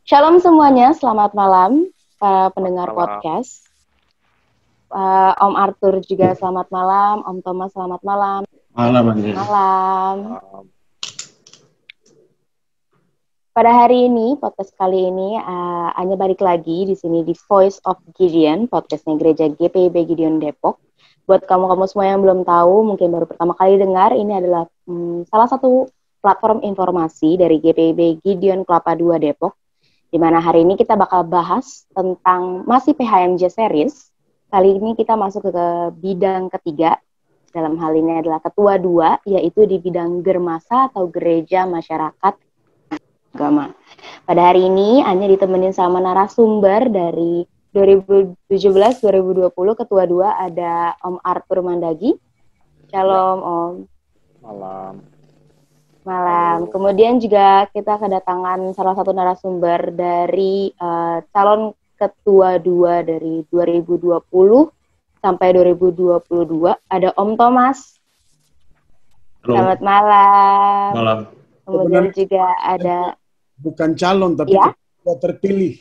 Shalom semuanya, selamat malam para pendengar Malam. podcast. Om Arthur juga selamat malam, Om Thomas selamat malam. Malam, Anja. Malam. Pada hari ini, podcast kali ini, Anya balik lagi di sini di Voice of Gideon, podcastnya Gereja GPIB Gideon Depok. Buat kamu-kamu semua yang belum tahu, mungkin baru pertama kali dengar, ini adalah salah satu platform informasi dari GPIB Gideon Kelapa II Depok, di mana hari ini kita bakal bahas tentang masih PHMJ series. Kali ini kita masuk ke bidang ketiga, dalam hal ini adalah ketua 2, yaitu di bidang germasa atau gereja masyarakat agama. Pada hari ini, Anya ditemenin sama narasumber dari 2017-2020, ketua 2 ada Om Arthur Mandagi. Shalom, Om. Malam. Malam. Kemudian juga kita kedatangan salah satu narasumber dari calon ketua 2 dari 2020 sampai 2022, ada Om Thomas. Halo. Selamat malam. Malam. Kemudian juga ada bukan calon tapi ya? ketua terpilih.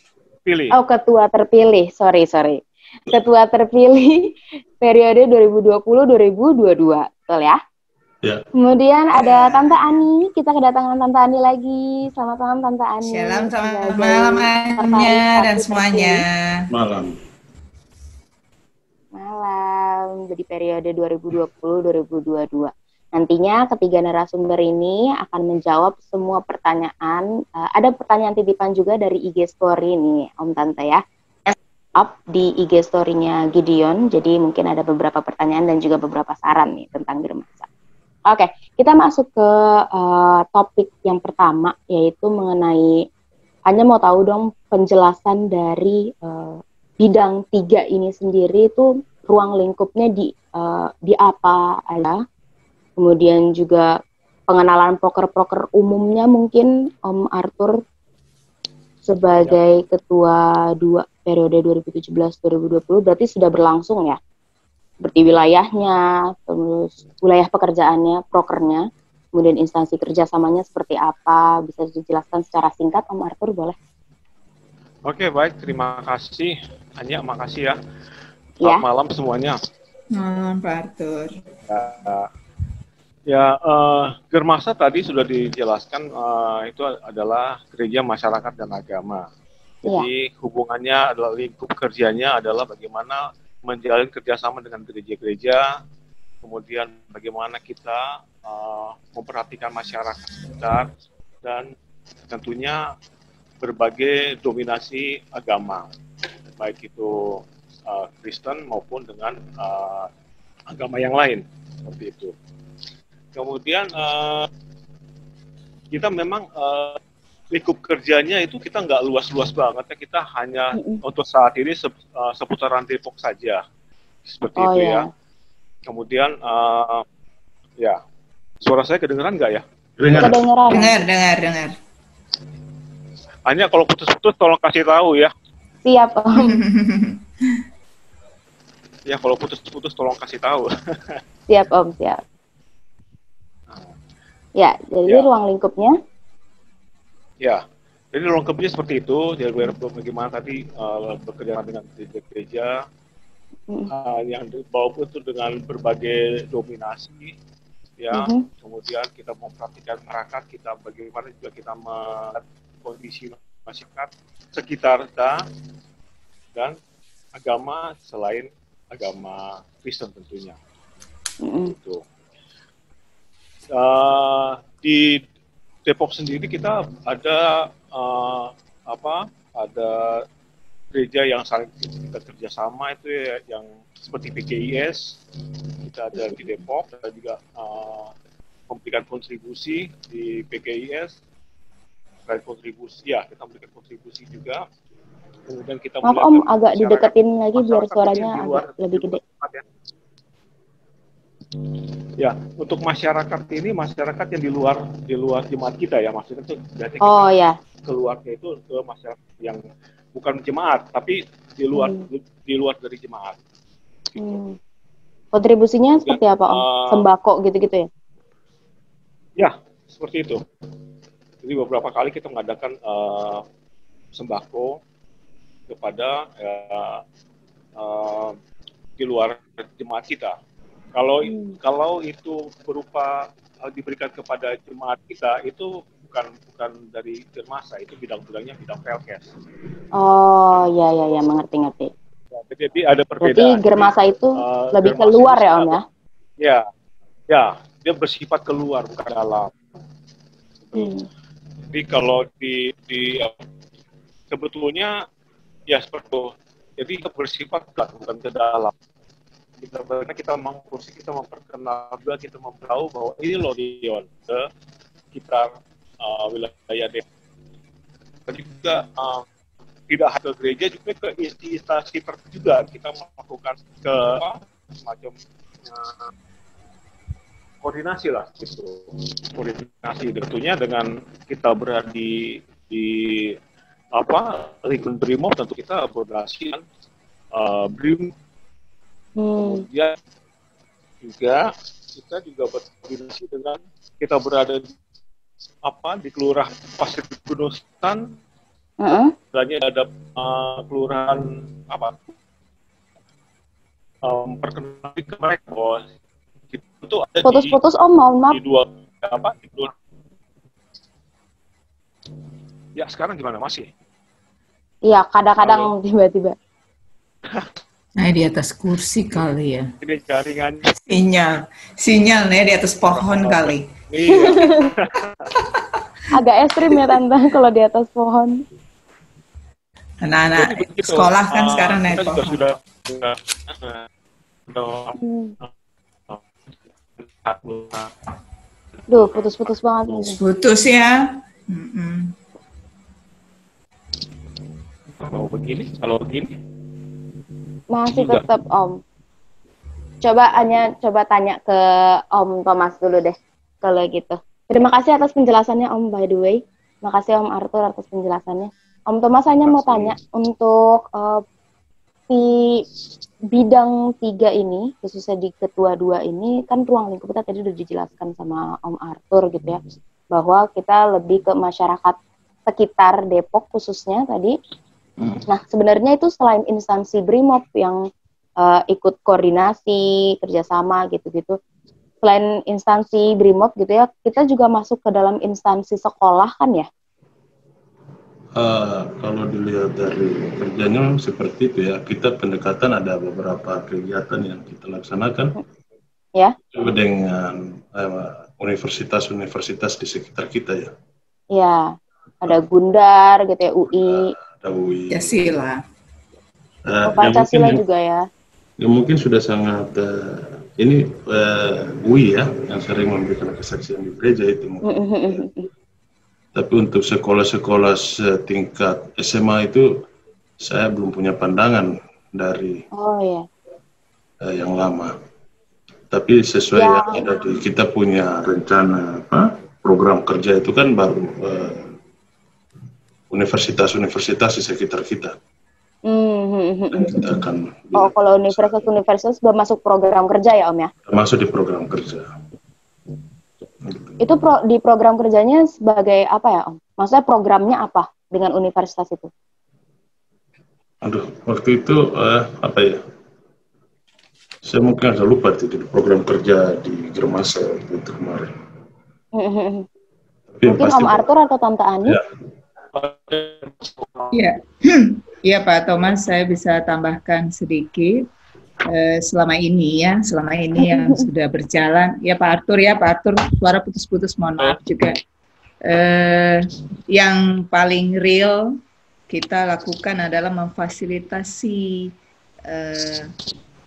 Oh, ketua terpilih. Sorry. Ketua terpilih periode 2020-2022. Betul ya? Ya. Kemudian ada Tante Ani. Kita kedatangan Tante Ani lagi. Selamat malam Tante Ani. Selamat malam Anya dan semuanya. Malam. Malam. Jadi periode 2020-2022. Nantinya ketiga narasumber ini akan menjawab semua pertanyaan. Ada pertanyaan titipan juga dari IG Story nih, Om Tante ya. Up di IG Story-nya Gideon. Jadi mungkin ada beberapa pertanyaan dan juga beberapa saran nih tentang germasa. Oke, kita masuk ke topik yang pertama, yaitu mengenai, Anya mau tahu dong penjelasan dari bidang 3 ini sendiri itu ruang lingkupnya di apa aja. Kemudian juga pengenalan proker-proker umumnya mungkin Om Arthur sebagai ketua 2 periode 2017-2020 berarti sudah berlangsung ya. Seperti wilayahnya, terus wilayah pekerjaannya, prokernya, kemudian instansi kerjasamanya seperti apa, bisa dijelaskan secara singkat Om Arthur boleh? Oke, baik, terima kasih Anya, makasih ya. Ya. Selamat malam semuanya. Malam Pak Arthur. Germasa tadi sudah dijelaskan, itu adalah gereja masyarakat dan agama. Jadi hubungannya adalah lingkup kerjanya adalah bagaimana menjalin kerjasama dengan gereja-gereja, kemudian bagaimana kita memperhatikan masyarakat sekitar, dan tentunya berbagai dominasi agama, baik itu Kristen maupun dengan agama yang lain, seperti itu. Kemudian kita memang lingkup kerjanya itu kita nggak luas-luas banget ya, kita hanya untuk saat ini seputaran Depok saja, seperti itu ya. Kemudian ya, suara saya kedengeran nggak ya? Kedengeran. Dengar. Hanya kalau putus-putus tolong kasih tahu ya. Siap Om. Ya kalau putus-putus tolong kasih tahu. Siap Om, siap. Ya, jadi ruang lingkupnya? Ya, jadi ruang lingkupnya seperti itu. Jadi bagaimana tadi bekerja dengan gereja-gereja yang dibawa itu dengan berbagai dominasi, ya. Kemudian kita memperhatikan masyarakat kita, bagaimana juga kita melihat kondisi masyarakat sekitar kita dan agama selain agama Kristen tentunya. Itu. Di Depok sendiri kita ada ada gereja yang saling kita kerjasama itu ya, yang seperti PKIS kita ada di Depok, kita juga memberikan kontribusi di PKIS, selain kontribusi ya kita memberikan kontribusi juga. Kemudian kita maaf Om, agak dideketin lagi biar suaranya agak lebih gede. Ya, untuk masyarakat ini masyarakat yang di luar jemaat kita ya, maksudnya itu berarti kita keluarnya itu ke masyarakat yang bukan jemaat tapi di luar dari jemaat. Gitu. Kontribusinya seperti apa Om? Sembako gitu-gitu ya? Ya, seperti itu. Jadi beberapa kali kita mengadakan sembako kepada di luar jemaat kita. Kalau itu berupa diberikan kepada jemaat kita, itu bukan dari Germasa, itu bidang-bidangnya bidang Pelkes. Oh, ya, mengerti. Ya, jadi ada perbedaan. Berarti Germasa itu lebih keluar ya, Om ya? Ya, dia bersifat keluar bukan dalam. Jadi kalau di sebetulnya ya seperti itu. Jadi kita bersifat bukan ke dalam. Kita memperkenal juga, kita memberitahu bahwa ini loh Dion ke sekitar wilayah desa. Jadi juga tidak hanya ke gereja, juga ke instansi tertentu juga kita melakukan ke semacam koordinasi lah gitu. Koordinasi tentunya dengan kita berada di lingkungan BRIMOB, tentu kita koordinasi dengan BRIM. Kemudian juga kita berkoordinasi dengan kita berada di kelurahan Pasir Gunung Setan. Misalnya ada kelurahan perkenalkan ke mereka bahwa itu ada putus-putus Om, mohon maaf. Di dua. Ya sekarang gimana, masih? Iya, kadang-kadang tiba-tiba. Nah, di atas kursi kali ya. Ini jaringan. Sinyal nih di atas pohon kali. Iya. Agak ekstrim ya Tante kalau di atas pohon. Anak-anak sekolah kan sekarang naik pohon. Sudah Duh, putus-putus banget. Putus ya. Kalau begini. Masih Juga. tetap Om. Coba tanya ke Om Thomas dulu deh kalau gitu. Terima kasih atas penjelasannya Om, by the way. Makasih Om Arthur atas penjelasannya. Om Thomas hanya mau tanya untuk di bidang 3 ini, khususnya di ketua 2 ini, kan ruang lingkup kita tadi udah dijelaskan sama Om Arthur gitu ya, bahwa kita lebih ke masyarakat sekitar Depok khususnya tadi. Nah, sebenarnya itu selain instansi BRIMOB yang ikut koordinasi, kerjasama gitu-gitu, selain instansi BRIMOB gitu ya, kita juga masuk ke dalam instansi sekolah kan ya? Kalau dilihat dari kerjanya seperti itu ya, kita pendekatan ada beberapa kegiatan yang kita laksanakan dengan universitas-universitas di sekitar kita ya. Ya, ada Gundar gitu ya, UI. Ada UI. Pancasila. Pancasila juga ya. Ya mungkin sudah sangat UI ya yang sering memberikan kesaksian di gereja itu. Tapi untuk sekolah-sekolah setingkat SMA itu saya belum punya pandangan dari yang lama. Tapi sesuai yang ada di kita punya rencana program kerja itu kan baru universitas-universitas di sekitar kita. Kita akan kalau universitas sudah masuk program kerja ya Om ya? Masuk di program kerja. Itu di program kerjanya sebagai apa ya Om? Maksudnya programnya apa dengan universitas itu? Aduh, waktu itu apa ya? Saya mungkin agak lupa itu di program kerja di Germasa itu kemarin. Mungkin Om Arthur atau Tante Ani? Iya Pak Thomas, saya bisa tambahkan sedikit. Selama ini yang sudah berjalan, ya Pak Arthur, suara putus-putus, mohon maaf juga. Yang paling real kita lakukan adalah memfasilitasi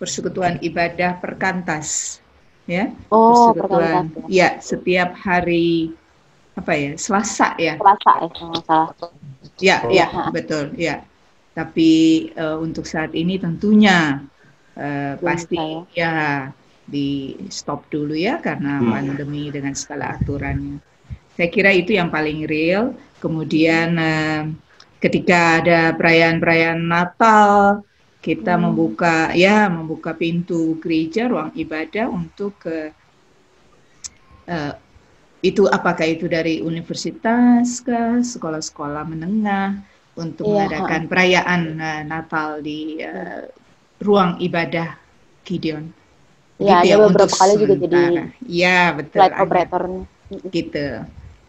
persekutuan ibadah perkantas, ya. Persekutuan, perkantas, ya. Setiap hari Selasa ya. Ya, betul, ya. Tapi untuk saat ini tentunya pasti ya di stop dulu ya karena pandemi dengan segala aturannya. Saya kira itu yang paling real. Kemudian ketika ada perayaan-perayaan Natal, kita membuka pintu gereja, ruang ibadah untuk itu apakah itu dari universitas kah, sekolah-sekolah menengah untuk mengadakan perayaan Natal di ruang ibadah Gideon. Iya, ada beberapa kali juga jadi betul, flight operator. Gitu.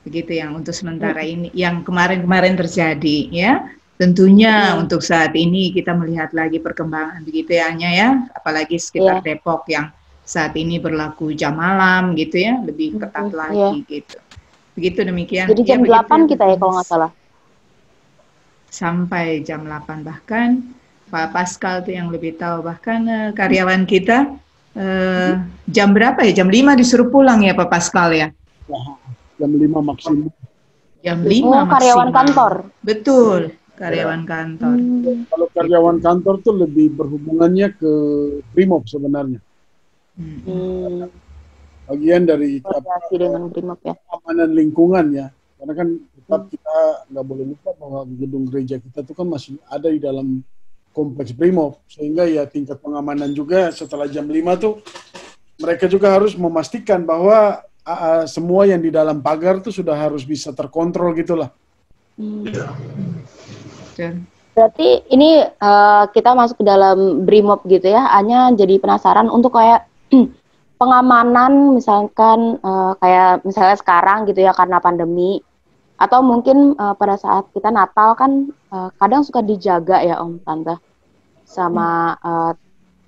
Begitu yang untuk sementara ini, yang kemarin-kemarin terjadi ya. Tentunya untuk saat ini kita melihat lagi perkembangan begitu ya Anya ya, apalagi sekitar Depok yang saat ini berlaku jam malam gitu ya, lebih ketat lagi gitu. Begitu demikian. Jadi jam 8 kita ya kalau nggak salah. Sampai jam 8 bahkan Pak Pascal tuh yang lebih tahu, bahkan karyawan kita jam berapa ya? Jam 5 disuruh pulang ya Pak Pascal ya? Jam 5 maksimum. Jam 5 maksimal. Karyawan kantor. Betul, karyawan kantor. Kalau karyawan kantor tuh lebih berhubungannya ke Brimob sebenarnya. Bagian dari koordinasi dengan Brimob ya. Keamanan lingkungan ya. Karena kan tetap kita nggak boleh lupa bahwa gedung gereja kita tuh kan masih ada di dalam kompleks Brimob, sehingga ya tingkat pengamanan juga setelah jam 5 tuh mereka juga harus memastikan bahwa semua yang di dalam pagar tuh sudah harus bisa terkontrol gitulah. Berarti ini kita masuk ke dalam Brimob gitu ya, hanya jadi penasaran untuk kayak pengamanan misalkan kayak misalnya sekarang gitu ya karena pandemi, atau mungkin pada saat kita Natal kan kadang suka dijaga ya Om Tante sama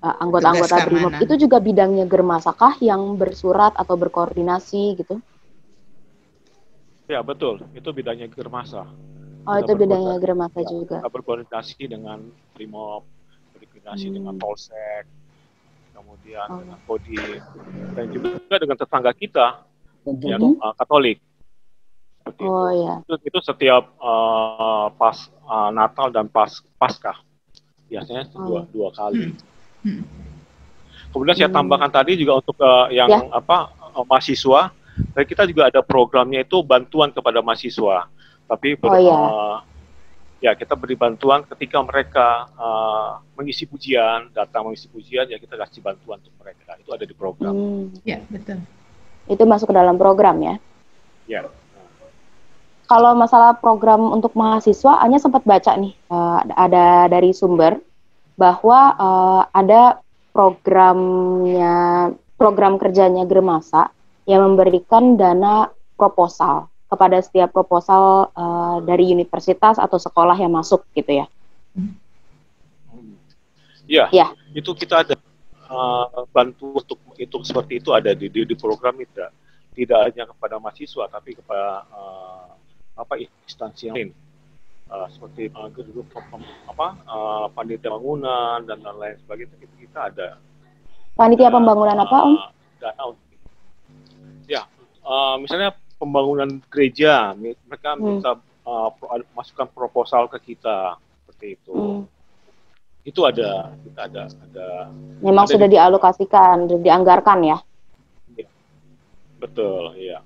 anggota-anggota Brimob. Itu juga bidangnya Germasa kah yang bersurat atau berkoordinasi gitu? Ya betul, itu bidangnya Germasa. Oh, itu bidangnya Germasa juga. Kita berkoordinasi dengan Brimob, berkoordinasi dengan Polsek, kemudian dengan Kodim, dan juga dengan tetangga kita yang Katolik. Itu setiap pas Natal dan Paskah biasanya dua kali. Kemudian saya tambahkan tadi juga untuk yang mahasiswa, dan kita juga ada programnya itu bantuan kepada mahasiswa. Tapi kita beri bantuan ketika mereka mengisi pujian, datang mengisi pujian, ya kita kasih bantuan untuk mereka. Itu ada di program. Ya, betul. Itu masuk ke dalam program ya? Ya. Kalau masalah program untuk mahasiswa, Anya sempat baca nih, ada dari sumber bahwa ada program kerjanya Germasa yang memberikan dana proposal kepada setiap proposal dari universitas atau sekolah yang masuk gitu ya. Ya. Itu kita ada bantu untuk itu seperti itu ada di program itu. Tidak hanya kepada mahasiswa tapi kepada instansi yang lain. Seperti panitia bangunan dan lain sebagainya, kita ada. Panitia pembangunan apa Om? Dana untuk itu. Ya, misalnya pembangunan gereja, mereka minta masukkan proposal ke kita seperti itu. Itu ada, kita ada. Memang sudah dialokasikan, sudah dianggarkan ya? Ya. Betul, iya.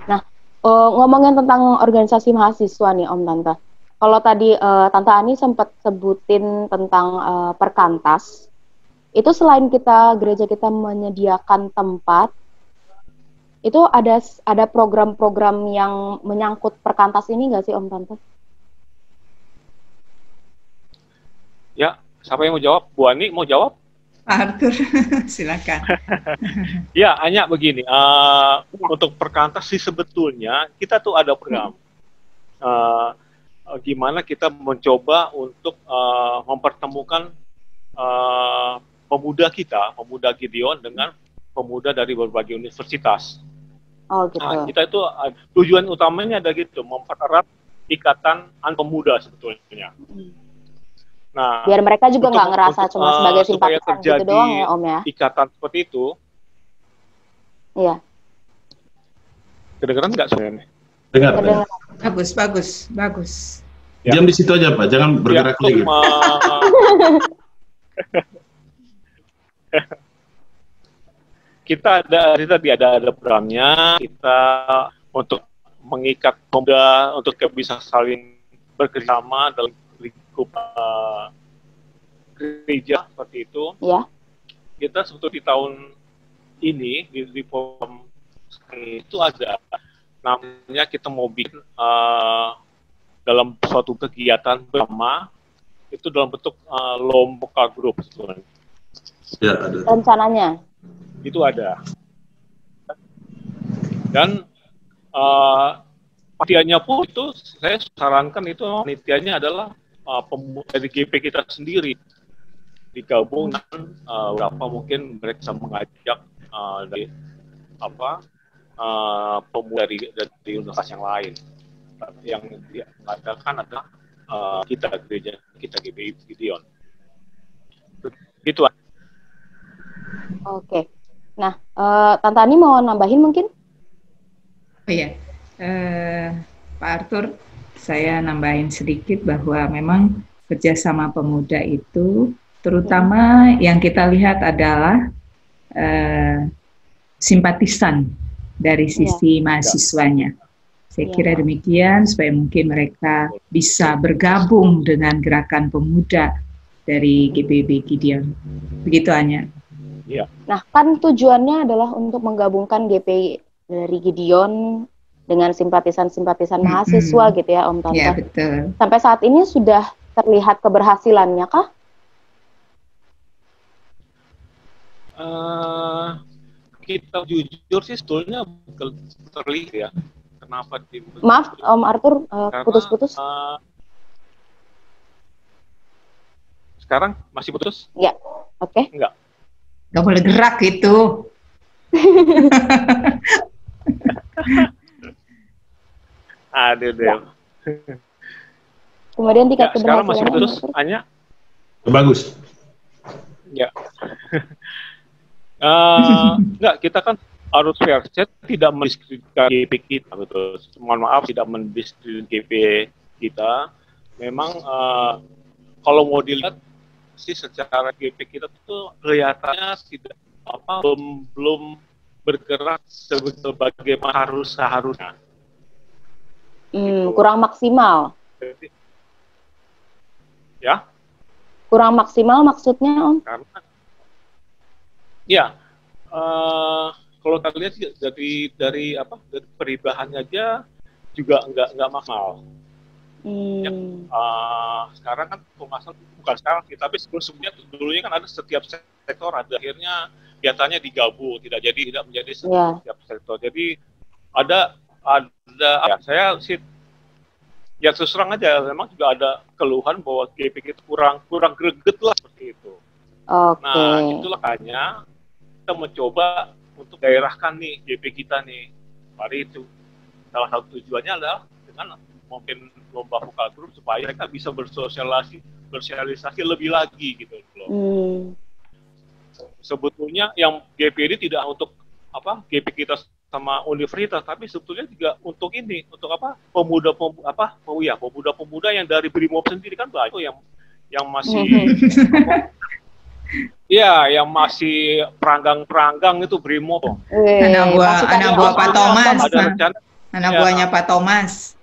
Nah, ngomongin tentang organisasi mahasiswa nih Om Tante. Kalau tadi Tante Ani sempat sebutin tentang perkantas, itu selain gereja kita menyediakan tempat, itu ada program-program yang menyangkut perkantas ini nggak sih Om Tante? Ya, siapa yang mau jawab? Bu Ani mau jawab? Pak Arthur, silakan. Ya, hanya begini. Untuk perkantas sih sebetulnya kita tuh ada program. Gimana kita mencoba untuk mempertemukan pemuda Gideon dengan pemuda dari berbagai universitas. Oh, gitu. Nah, kita itu tujuan utamanya ada gitu, mempererat ikatan pemuda sebetulnya. Nah, biar mereka juga nggak ngerasa cuma sebagai simpatisan gitu doang ya Om ya. Ikatan seperti itu. Iya. Kedengeran nggak sebenarnya? Dengar. Bagus. Ya. Diam di situ aja Pak, jangan bergerak lagi. Kita ada programnya, kita untuk mengikat pemuda untuk bisa saling bekerjasama dalam lingkup gereja seperti itu. Ya. Kita sebetulnya di tahun ini di program itu ada namanya kita mau bikin dalam suatu kegiatan bersama itu dalam bentuk lomba grup sebenarnya. Ya, ada. Rencananya Itu ada. Dan panitianya pun itu saya sarankan itu panitianya adalah dari GP kita sendiri, digabung dengan berapa mungkin mereka bisa mengajak dari pemuda dari universitas yang lain. Yang dia mengadakan adalah kita gereja kita GPI Gideon. Gitu. Oke. Nah, Tante Ani mau nambahin mungkin? Oh iya, Pak Arthur, saya nambahin sedikit bahwa memang kerjasama pemuda itu, terutama yang kita lihat adalah simpatisan dari sisi mahasiswanya. Saya kira demikian, supaya mungkin mereka bisa bergabung dengan gerakan pemuda dari GPIB Gideon. Begitu, Anya. Iya. Nah, kan tujuannya adalah untuk menggabungkan GPI dari Gideon dengan simpatisan-simpatisan mahasiswa gitu ya, Om Tante. Iya, betul. Sampai saat ini sudah terlihat keberhasilannya kah? Kita jujur sih sebetulnya terlihat ya. Kenapa Maaf, Om Arthur, putus-putus. Sekarang masih putus? Ya, oke. Enggak. Nggak boleh gerak itu. Ada deh. Ya. Kemudian tingkat ya, sekarang masih keberhasilannya. putus, Anya? Bagus. Ya. Enggak, kita kan harus fair. Saya tidak mendiskreditkan GP kita, betul. Mohon maaf, tidak mendiskreditkan GP kita. Memang kalau mau dilihat sih secara GP kita tuh kelihatannya tidak belum bergerak sebagaimana seharusnya. Kurang maksimal. Ya? Kurang maksimal maksudnya, Om? Karena ya. Kalau kita lihat dari perubahannya aja juga nggak maksimal. Ya, sekarang kan pemasaran bukan sekarang sih, tapi sebelumnya dulunya kan ada setiap sektor ada akhirnya biasanya digabung, tidak menjadi setiap sektor. Jadi ada ya, saya sih ya terus terang aja memang juga ada keluhan bahwa GP kita kurang greget lah seperti itu. Okay. Nah, itulah makanya kita mencoba untuk daerahkan nih GP kita nih. Mari itu salah satu tujuannya adalah dengan mungkin lomba vokal group supaya mereka bisa bersosialisasi lebih lagi gitu loh. Sebetulnya yang GP ini tidak untuk GP kita sama universitas, tapi sebetulnya juga untuk ini, untuk pemuda-pemuda yang dari Brimob sendiri kan banyak yang masih ya, yang masih peranggang itu Brimob. Anak buah Pak Thomas. Anak buahnya Pak Thomas.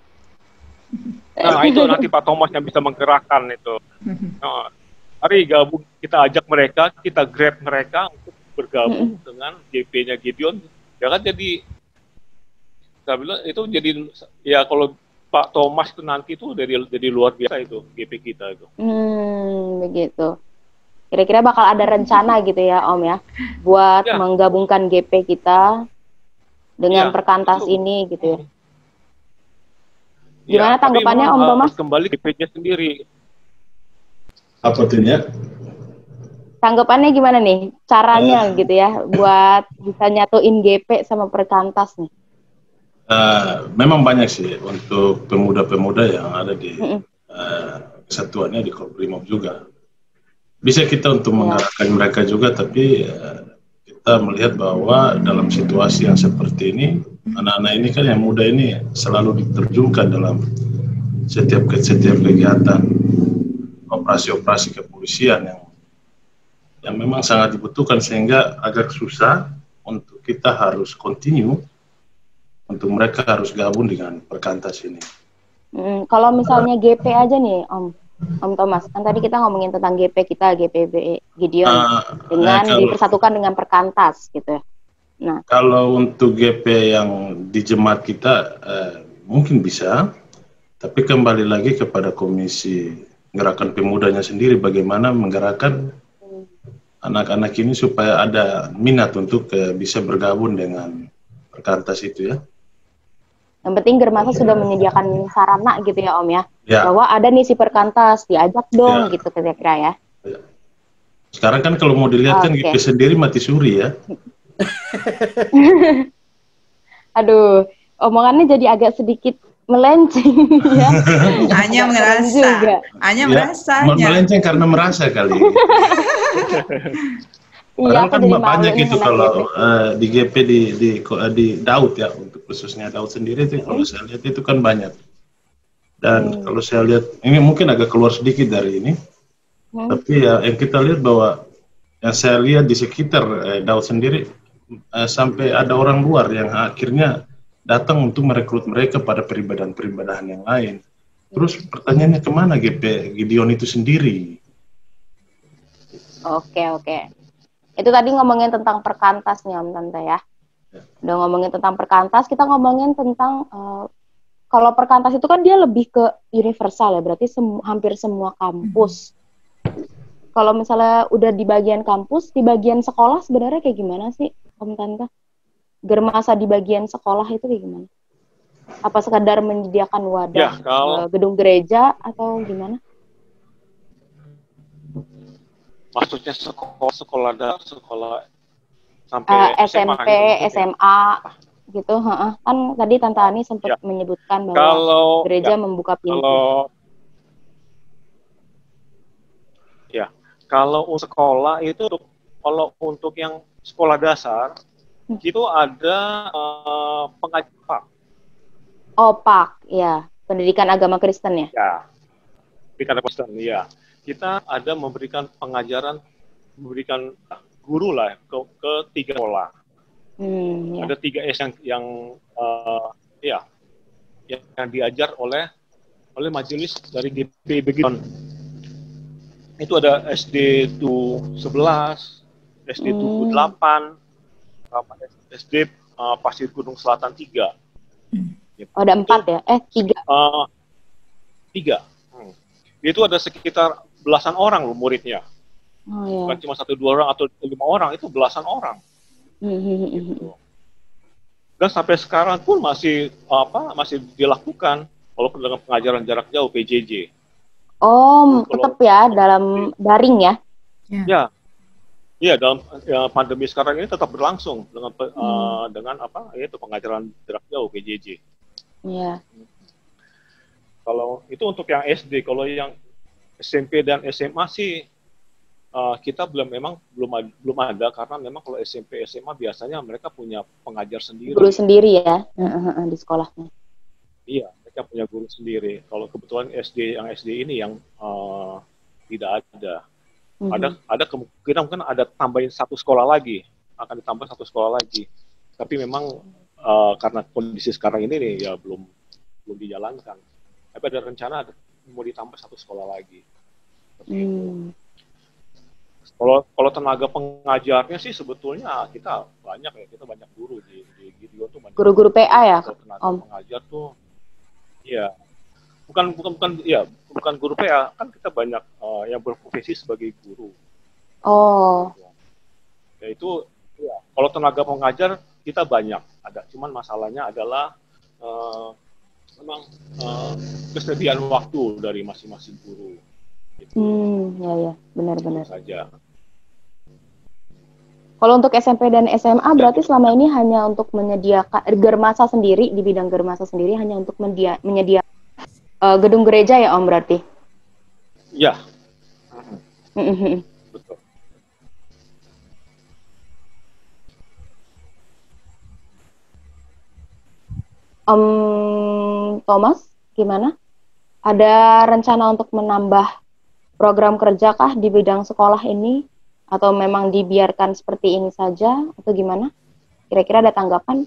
Nah, itu nanti Pak Thomas yang bisa menggerakkan itu. Mari gabung, kita ajak mereka, kita grab mereka untuk bergabung dengan GP-nya Gideon. Ya kan jadi, saya bilang itu jadi, ya kalau Pak Thomas itu nanti itu dari luar biasa itu GP kita itu. Begitu. Kira-kira bakal ada rencana gitu ya, Om ya, buat menggabungkan GP kita dengan perkantas ini gitu ya. Gimana tanggapannya Om Thomas? Kembali GP-nya sendiri. Apa tuh ya? Tanggapannya gimana nih? Caranya gitu ya, buat bisa nyatuin GP sama perkantas nih. Memang banyak sih untuk pemuda-pemuda yang ada di kesatuannya di Korprimob juga. Bisa kita untuk mengarahkan mereka juga, tapi kita melihat bahwa dalam situasi yang seperti ini, anak-anak ini kan yang muda ini selalu diterjunkan dalam setiap kegiatan operasi-operasi kepolisian yang memang sangat dibutuhkan, sehingga agak susah untuk kita harus continue untuk mereka harus gabung dengan perkantas ini. Kalau misalnya GP aja nih Om Thomas, kan tadi kita ngomongin tentang GP kita, GPB Gideon, dengan dipersatukan dengan perkantas gitu. Nah, kalau untuk GP yang di jemaat kita mungkin bisa, Tapi kembali lagi kepada Komisi Gerakan Pemudanya sendiri, bagaimana menggerakkan anak-anak ini supaya ada minat untuk bisa bergabung dengan Perkantas itu ya. Yang penting Germasa sudah menyediakan sarana gitu ya Om ya, Ya. bahwa ada nih si Perkantas, diajak dong Ya. gitu kira-kira ya. Sekarang kan kalau mau dilihat kan GP sendiri mati suri ya. Aduh, omongannya jadi agak sedikit melenceng ya. Hanya merasa, hanya merasanya. Melenceng karena merasa kali. Iya, kan banyak itu kalau di GP di Daud ya, untuk khususnya Daud sendiri itu kalau saya lihat itu kan banyak. Dan kalau saya lihat ini mungkin agak keluar sedikit dari ini, tapi ya yang kita lihat bahwa yang saya lihat di sekitar Daud sendiri sampai ada orang luar yang akhirnya datang untuk merekrut mereka pada peribadahan-peribadahan yang lain. Terus pertanyaannya kemana GP Gideon itu sendiri? Oke. Itu tadi ngomongin tentang Perkantas nih Om Tante ya. Udah ngomongin tentang Perkantas, kita ngomongin tentang kalau Perkantas itu kan dia lebih ke universal ya, berarti hampir semua kampus. Kalau misalnya udah di bagian kampus, di bagian sekolah sebenarnya kayak gimana sih Om Tante? Germasa di bagian sekolah itu kayak gimana? Apa sekadar menyediakan wadah gedung gereja atau gimana? Maksudnya sekolah sampai SMP, SMA gitu, kan tadi Tante Ani sempat menyebutkan bahwa gereja membuka pintu. Kalau sekolah itu, kalau untuk yang sekolah dasar itu ada pengajar PAK. Oh, PAK, ya, pendidikan agama Kristen ya? Ya, pendidikan agama Kristen, ya. Kita ada memberikan memberikan guru lah ke 3 sekolah. Ya. Ada 3 S yang diajar oleh majelis dari GP begitu. Itu ada SD 11, SD 8, SD Pasir Gunung Selatan 3. Oh, ada 4 ya? 3. 3. Itu ada sekitar belasan orang loh muridnya. Oh, ya. Bukan cuma 1-2 orang atau 5 orang, itu belasan orang. Gitu. Dan sampai sekarang pun masih dilakukan walaupun dengan pengajaran jarak jauh PJJ. Oh, tetap ya dalam daring ya? Iya, dalam pandemi sekarang ini tetap berlangsung dengan pengajaran jarak jauh PJJ. Iya. Kalau itu untuk yang SD, kalau yang SMP dan SMA sih kita belum ada karena memang kalau SMP SMA biasanya mereka punya pengajar sendiri. Guru sendiri ya di sekolahnya. Iya, mereka punya guru sendiri. Kalau kebetulan SD ini yang tidak ada. Ada kemungkinan mungkin ada tambahin 1 sekolah lagi, akan ditambah 1 sekolah lagi. Tapi memang karena kondisi sekarang ini nih ya belum dijalankan. Tapi ada rencana mau ditambah 1 sekolah lagi. Kalau tenaga pengajarnya sih sebetulnya kita banyak guru di Gideon tuh banyak. Guru-guru PA ya, tenaga pengajar tuh, iya. Bukan guru PA, kan kita banyak yang berprofesi sebagai guru. Oh. Ya itu, ya. Kalau tenaga pengajar kita banyak ada, cuman masalahnya adalah memang kesediaan waktu dari masing-masing guru. Gitu. Ya, benar-benar. Saja. Kalau untuk SMP dan SMA berarti selama ini hanya untuk menyediakan Germasa sendiri, di bidang Germasa sendiri hanya untuk menyediakan gedung gereja ya Om berarti? Iya. Betul. Thomas, gimana? Ada rencana untuk menambah program kerja kah di bidang sekolah ini? Atau memang dibiarkan seperti ini saja? Atau gimana? Kira-kira ada tanggapan?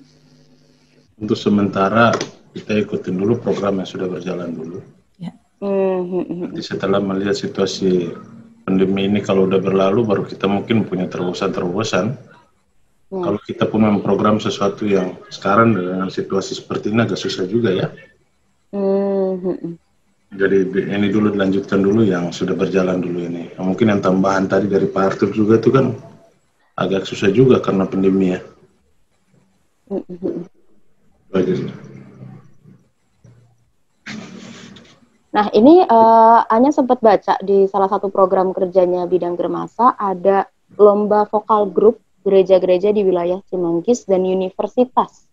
Untuk sementara kita ikutin dulu program yang sudah berjalan dulu. Ya. Nanti setelah melihat situasi pandemi ini kalau udah berlalu, baru kita mungkin punya terobosan. Kalau kita pun memprogram sesuatu yang sekarang dengan situasi seperti ini agak susah juga ya. Jadi ini dulu dilanjutkan dulu yang sudah berjalan dulu ini. Nah, mungkin yang tambahan tadi dari Pak Arthur juga itu kan agak susah juga karena pandemi ya. Nah, ini Anya sempat baca di salah satu program kerjanya Bidang Germasa ada lomba vokal grup gereja-gereja di wilayah Cimanggis dan universitas.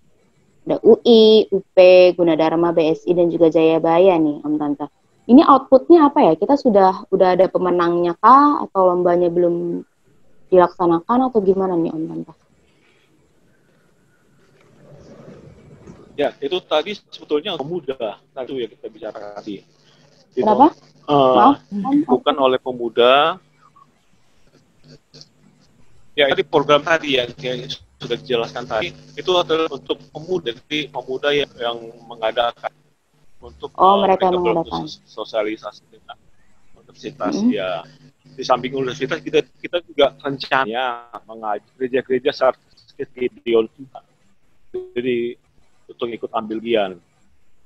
Ada UI, UP, Gunadarma, BSI, dan juga Jayabaya nih, Om Tante. Ini outputnya apa ya? Kita udah ada pemenangnya kah? Atau lombanya belum dilaksanakan atau gimana nih, Om Tante? Ya, itu tadi sebetulnya pemuda. Tadi yang kita bicarakan tadi. Kenapa? Maaf. Bukan oleh pemuda. Ya, ini program tadi yang sudah dijelaskan tadi. Itu adalah untuk pemuda. Jadi pemuda yang mengadakan untuk mereka mengadakan sosialisasi dengan universitas. Ya, di samping universitas kita juga rencananya mengajar gereja-gereja sertifikat Gideon juga. Jadi untuk ikut ambil gian.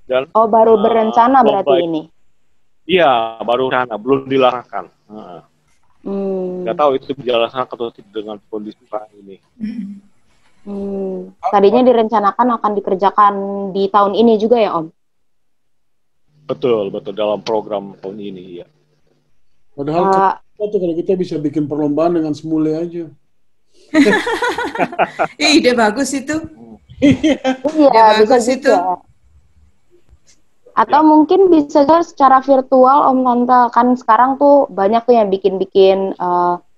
Dan baru berencana berarti ini. Iya, baru rencana, belum dilaksanakan. Nggak tahu itu dilaksanakan atau tidak dengan kondisi sekarang ini. Tadinya direncanakan akan dikerjakan di tahun ini juga ya, Om? Betul dalam program tahun ini ya. Padahal kalau kita bisa bikin perlombaan dengan semule aja. Ide bagus itu. Iya, bisa gitu. Atau mungkin bisa secara virtual, Om Tante. Kan sekarang tuh banyak tuh yang bikin-bikin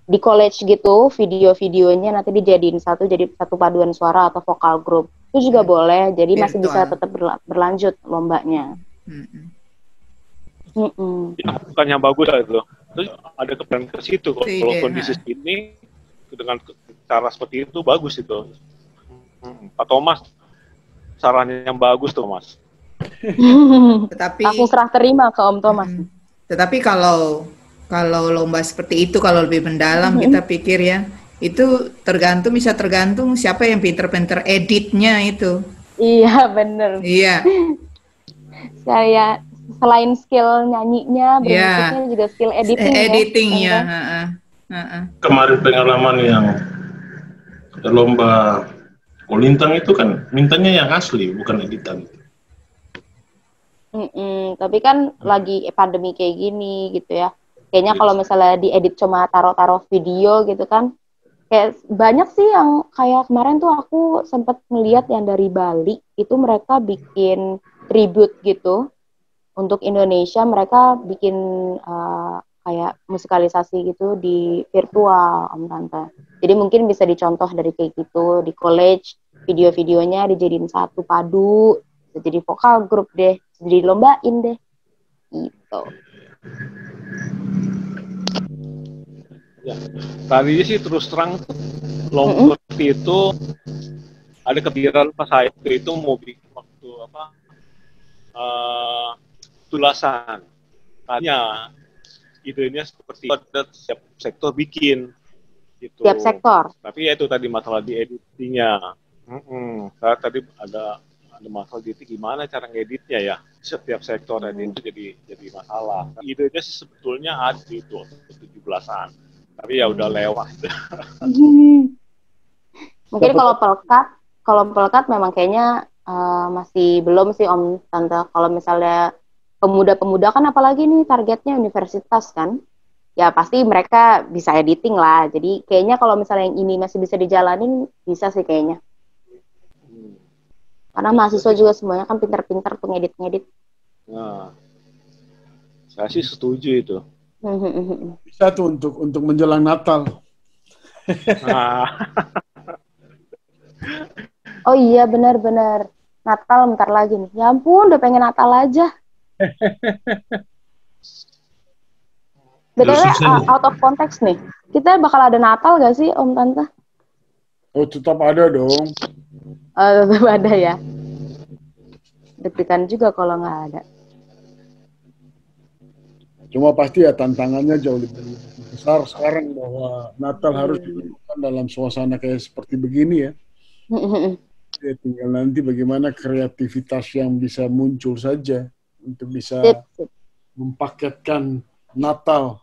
di college gitu, video-videonya nanti dijadiin jadi satu paduan suara atau vokal group. Itu juga boleh, jadi virtual. Masih bisa tetap berlanjut lombanya. Ya, bukan yang bagus lah itu. Terus ada kepentingan ke situ. Kalau kondisi ini dengan cara seperti itu bagus itu. Pak Thomas, sarannya yang bagus tuh, Mas. Tetapi aku serah terima ke Om Thomas. Tetapi kalau lomba seperti itu, kalau lebih mendalam kita pikir ya, itu bisa tergantung siapa yang pinter-pinter editnya itu. Iya, bener. Iya. Saya selain skill nyanyinya, bermusiknya juga skill editing ya. Kemarin pengalaman yang lomba Kolintang itu kan mintanya yang asli, bukan editan. Tapi kan lagi pandemi kayak gini gitu ya. Kayaknya kalau misalnya diedit cuma taruh-taruh video gitu kan, kayak banyak sih yang kayak kemarin tuh aku sempat melihat yang dari Bali itu mereka bikin tribute gitu untuk Indonesia, mereka bikin kayak musikalisasi gitu di virtual, Om Tante. Jadi mungkin bisa dicontoh dari kayak gitu di college, video-videonya dijadiin satu padu, jadi vokal grup deh, jadi lombain deh, gitu. Ya, tadinya sih terus terang lomba seperti itu ada kepikiran pas saya itu mau bikin waktu tulasan. Tadinya idenya seperti ada setiap sektor bikin gitu. Setiap sektor. Tapi ya itu tadi masalah di editingnya. Saya tadi ada masalah di editing, gimana cara ngeditnya ya. Setiap sektor itu jadi masalah. Idenya sih sebetulnya ada itu 17-an. Tapi ya udah lewat. Mungkin kalau pelekat memang kayaknya masih belum sih Om Tante. Kalau misalnya pemuda-pemuda kan apalagi nih targetnya universitas kan, ya pasti mereka bisa editing lah. Jadi kayaknya kalau misalnya yang ini masih bisa dijalanin, bisa sih kayaknya. Karena mahasiswa juga semuanya kan pintar-pintar tuh ngedit-ngedit. Nah, saya sih setuju itu. Bisa tuh untuk menjelang Natal. Oh iya benar-benar. Natal bentar lagi nih. Ya ampun, udah pengen Natal aja. Betulnya out of context nih. Kita bakal ada Natal gak sih Om Tante? Oh tetap ada dong. Tetap ada ya. Deg-degan juga kalau nggak ada. Cuma pasti ya tantangannya jauh lebih besar sekarang bahwa Natal harus dilakukan dalam suasana kayak seperti begini ya. Ya tinggal nanti bagaimana kreativitas yang bisa muncul saja. untuk bisa Sip. mempaketkan Natal.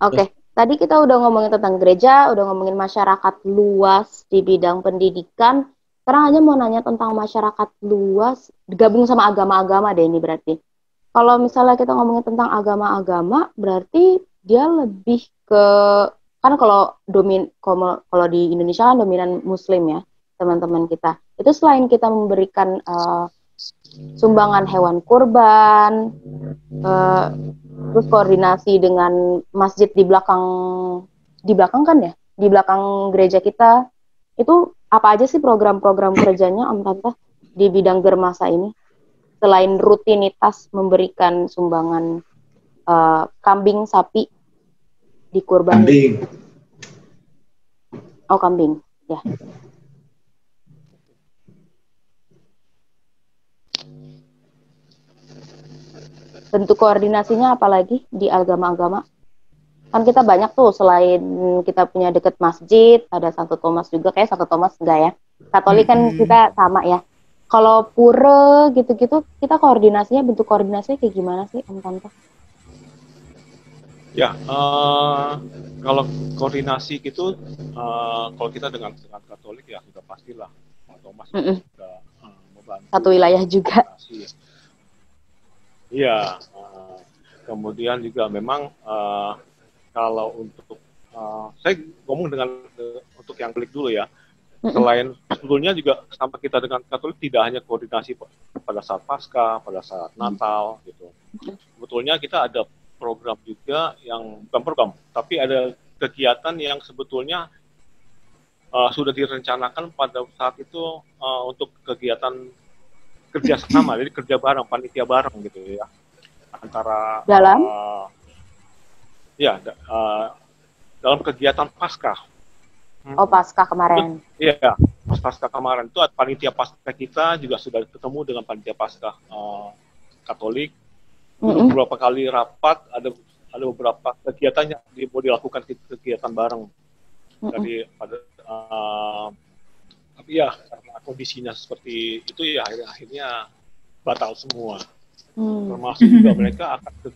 Oke. Tadi kita udah ngomongin tentang gereja, udah ngomongin masyarakat luas di bidang pendidikan. Sekarang aja mau nanya tentang masyarakat luas, digabung sama agama-agama deh ini berarti. Kalau misalnya kita ngomongin tentang agama-agama, berarti dia lebih ke, kan kalau kalau di Indonesia kan dominan Muslim ya, teman-teman kita. Itu selain kita memberikan sumbangan hewan kurban, terus koordinasi dengan masjid di belakang kan ya, di belakang gereja kita, itu apa aja sih program-program kerjanya Om Tante di bidang Germasa ini selain rutinitas memberikan sumbangan kambing, sapi di kurban? Kambing. Oh, kambing ya. Bentuk koordinasinya apalagi di agama-agama? Kan kita banyak tuh, selain kita punya deket masjid, ada Santo Thomas juga, kayak Santo Thomas enggak ya? Katolik kan kita sama ya. Kalau pura gitu-gitu, kita koordinasinya, bentuk koordinasinya kayak gimana sih Om Tante? Ya, kalau koordinasi gitu, kalau kita dengan Katolik ya sudah pastilah, Thomas sudah membantu. Satu wilayah juga. Iya, kemudian juga memang kalau untuk saya ngomong dengan untuk yang Katolik dulu ya. Selain sebetulnya juga sama kita dengan Katolik tidak hanya koordinasi pada saat Paskah, pada saat Natal gitu. Sebetulnya kita ada program juga yang bukan program, tapi ada kegiatan yang sebetulnya sudah direncanakan pada saat itu untuk kegiatan kerjasama, jadi kerja bareng, panitia bareng gitu ya, antara dalam kegiatan Paskah. Oh, Paskah kemarin. Iya, Paskah kemarin itu panitia Paskah kita juga sudah ketemu dengan panitia Paskah Katolik. Beberapa kali rapat, ada beberapa kegiatan yang mau dilakukan kegiatan bareng dari pada tapi ya karena kondisinya seperti itu ya akhirnya batal semua. Termasuk juga mereka akan ke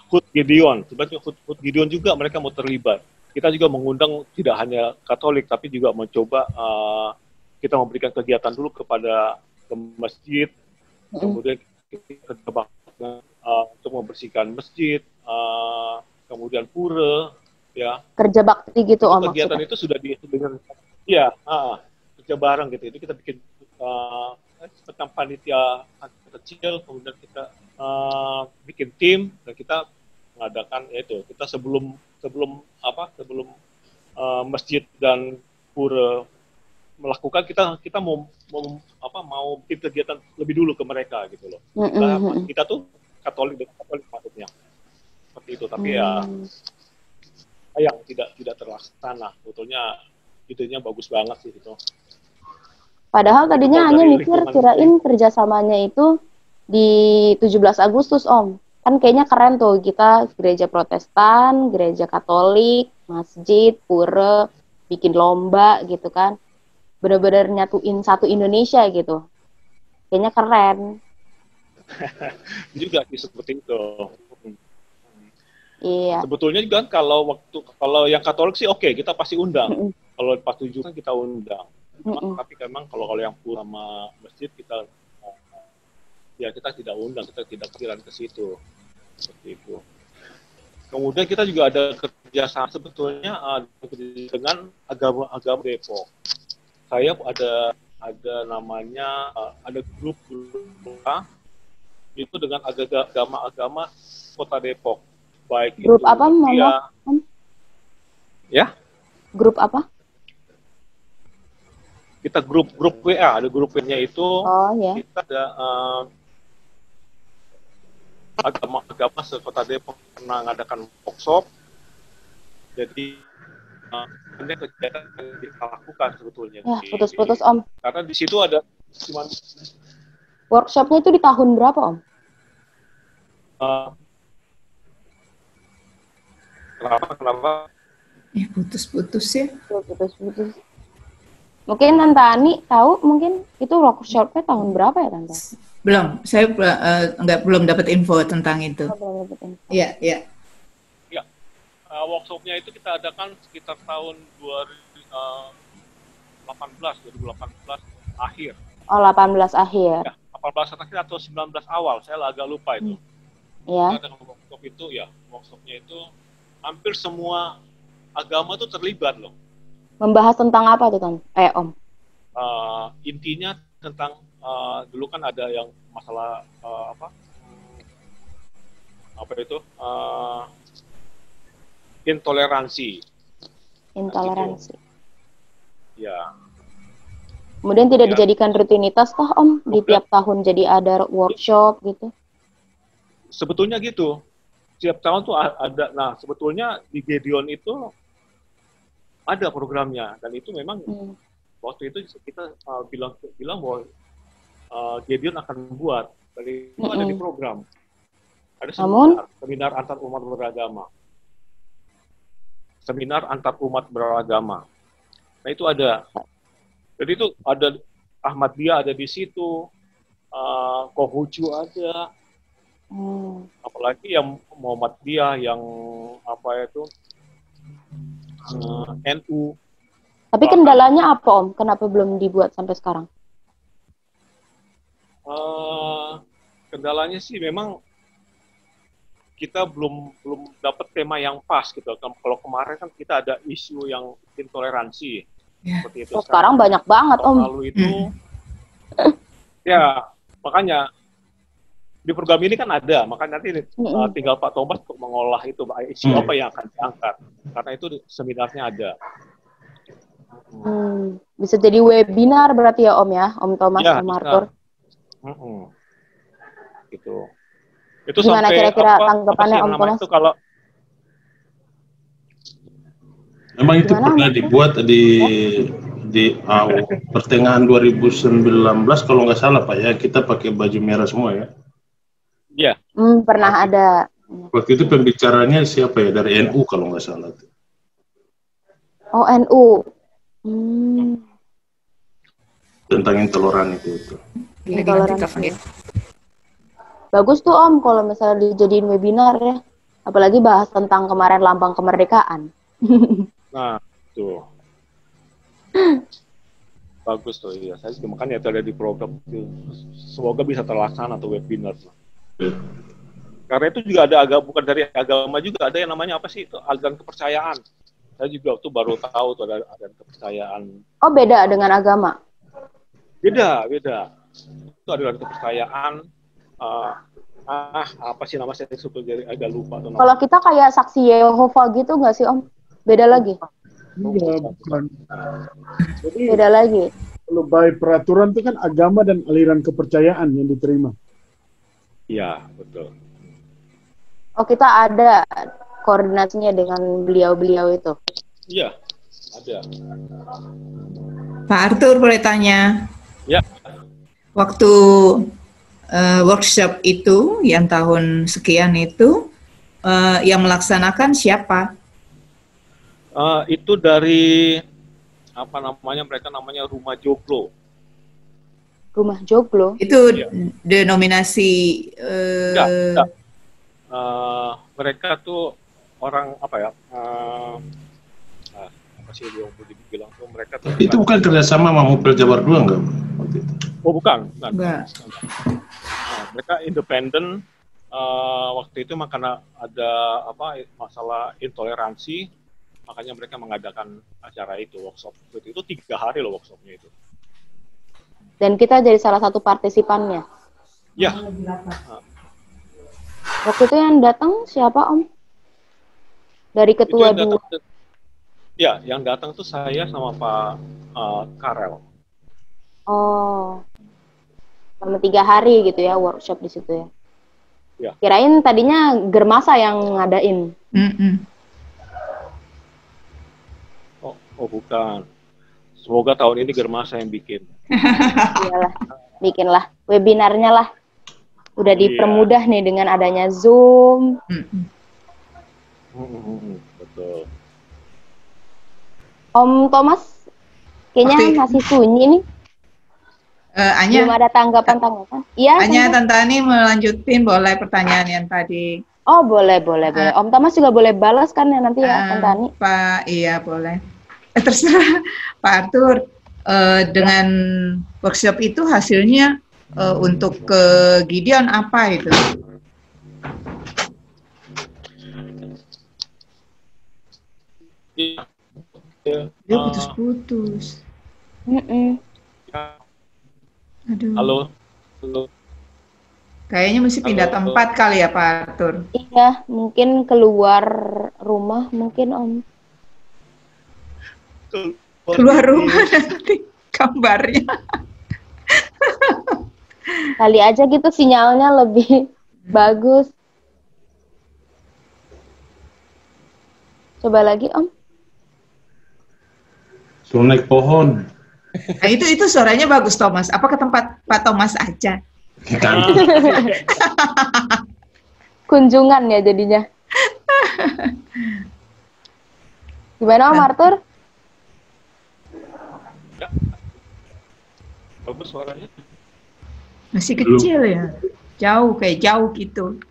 Hut Gideon. Sebenarnya Hut Gideon juga mereka mau terlibat. Kita juga mengundang tidak hanya Katolik, tapi juga mencoba kita memberikan kegiatan dulu kepada ke masjid, kemudian kita coba untuk membersihkan masjid, kemudian pura, ya. Kerja bakti gitu Om. Kegiatan maksudnya. itu sudah dengan, ya, kerja bareng gitu. Itu kita bikin tentang panitia kecil, kemudian kita bikin tim dan kita mengadakan itu. Kita sebelum masjid dan pura melakukan, kita mau bikin kegiatan lebih dulu ke mereka gitu loh. Kita tuh Katolik maksudnya seperti itu, tapi ya sayang tidak terlaksana. Sebetulnya idenya bagus banget sih itu. Padahal tadinya hanya mikir kirain kerjasamanya itu di 17 Agustus Om. Kan kayaknya keren tuh, kita gereja Protestan, gereja Katolik, masjid, pura, bikin lomba gitu kan. Bener-bener nyatuin satu Indonesia gitu. Kayaknya keren. Juga sih seperti itu. Iya. Sebetulnya juga kalau yang Katolik sih oke, kita pasti undang. Kalau pas 7 kan kita undang. Tapi memang kalau yang pura sama masjid kita tidak undang, kita tidak pikiran ke situ. Seperti itu. Kemudian kita juga ada kerjasama sebetulnya dengan agama Depok. Saya ada namanya ada grup itu dengan agama Kota Depok. Baik grup itu apa Mama? Ya? Grup apa? Kita grup WA, ada grup WA-nya itu. Kita ada agama sekota Depok pernah mengadakan workshop. Jadi banyak kegiatan yang kita lakukan sebetulnya. Ya, putus-putus Om. Karena di situ ada cuman workshopnya itu di tahun berapa Om? Kenapa? Putus-putus ya. Putus-putus. Mungkin Tante Ani tahu, mungkin itu workshopnya tahun berapa ya Tante? Belum, saya belum dapat info tentang itu. Belum dapat info. Iya, iya. Ya, workshopnya itu kita adakan sekitar tahun 2018 akhir. Oh, 18 akhir. Ya, 18 akhir atau 19 awal, saya agak lupa itu. Iya. Karena workshop itu ya, workshopnya itu hampir semua agama tuh terlibat loh. Membahas tentang apa tuh Om? Intinya tentang dulu kan ada yang masalah intoleransi. Intoleransi. Ya. Kemudian tidak Ya. dijadikan rutinitas toh Om di tiap tahun jadi ada workshop gitu. Sebetulnya gitu. Tiap tahun tuh ada. Nah, sebetulnya di Gedeon itu ada programnya dan itu memang waktu itu kita bilang bahwa Gedeon akan membuat. Dari itu ada di program. Ada seminar antar umat beragama. Seminar antar umat beragama. Nah itu ada. Jadi itu ada Ahmadiyah ada di situ, Konghucu ada. Apalagi yang Muhammadiyah yang NU. Tapi kendalanya apa Om? Kenapa belum dibuat sampai sekarang? Kendalanya sih memang kita belum dapat tema yang pas gitu. Kalau kemarin kan kita ada isu yang intoleransi seperti itu. Sekarang banyak banget Om. Lalu itu ya makanya di program ini kan ada, makanya nanti tinggal Pak Thomas untuk mengolah itu isu apa yang akan diangkat. Karena itu seminarnya ada. Bisa jadi webinar berarti ya Om ya, Om Thomas ya, Om Arthur. Gitu. Itu gimana sampai kira-kira tanggapannya Om Thomas? Itu kalau memang itu pernah dibuat di pertengahan 2019 kalau nggak salah Pak ya, kita pakai baju merah semua ya. Iya. Pernah ada. Waktu itu pembicaranya siapa ya, dari NU kalau nggak salah. Oh NU. Tentang intoleran itu. Intoleransi. Bagus tuh Om kalau misalnya dijadiin webinar ya. Apalagi bahas tentang kemarin lambang kemerdekaan. Nah, tuh. Bagus tuh, ya. Saya juga makanya itu ada di program itu. Semoga bisa terlaksana tuh webinar. Karena itu juga ada bukan dari agama juga, ada yang namanya apa sih itu, aliran kepercayaan. Saya juga tuh baru tahu tuh ada aliran kepercayaan. Oh beda dengan agama? Beda. Itu aliran kepercayaan. Apa sih nama saya sebetulnya agak lupa tuh. Kalau kita kayak saksi Yehova gitu nggak sih Om? Beda lagi? Iya, bukan. Jadi, beda lagi. Kalau by peraturan itu kan agama dan aliran kepercayaan yang diterima. Iya, betul. Oh, kita ada koordinasinya dengan beliau-beliau itu? Iya, ada. Pak Arthur boleh tanya? Ya. Waktu workshop itu, yang tahun sekian itu, yang melaksanakan siapa? Itu dari apa namanya, mereka namanya Rumah Joglo. Rumah Joglo? Itu denominasi mereka tuh orang apa ya, apa sih yang boleh dibilang tuh, mereka tuh itu bukan kerjasama sama Mupel Jabar 2 enggak waktu itu? Oh bukan. Mereka independen waktu itu, makanya ada masalah intoleransi, makanya mereka mengadakan acara itu, workshop itu 3 hari loh workshopnya itu. Dan kita jadi salah satu partisipannya. Ya. Waktu itu yang datang siapa Om? Dari ketua dua. Ya, yang datang tuh saya sama Pak Karel. Oh, selama 3 hari gitu ya workshop di situ ya. Ya. Kirain tadinya Germasa yang ngadain. Oh bukan. Semoga tahun ini Germasa yang bikin. Iyalah, bikinlah webinarnya lah. Udah dipermudah nih dengan adanya Zoom. Betul. Om Thomas, Kayaknya masih sunyi nih. Anya, belum ada tanggapan. Iya. Anya, Tante Ani melanjutin boleh pertanyaan yang tadi. Oh, boleh. Om Thomas juga boleh balas kan ya nanti ya, Tante Ani. Pak, iya boleh. Terserah Pak Arthur. Dengan workshop itu hasilnya untuk ke Gideon apa itu? Dia putus-putus. Aduh. Halo. Kayaknya mesti pindah tempat kali ya Pak Arthur. Iya, mungkin keluar rumah mungkin Om. Keluar rumah nanti gambarnya. Kali aja gitu sinyalnya lebih bagus. Coba lagi Om. Suruh naik pohon. Nah, itu suaranya bagus Thomas. Apa ke tempat Pak Thomas aja? Kunjungan ya jadinya. Gimana Om Arthur? Bagus suaranya. Masih kecil ya. Kayak jauh gitu.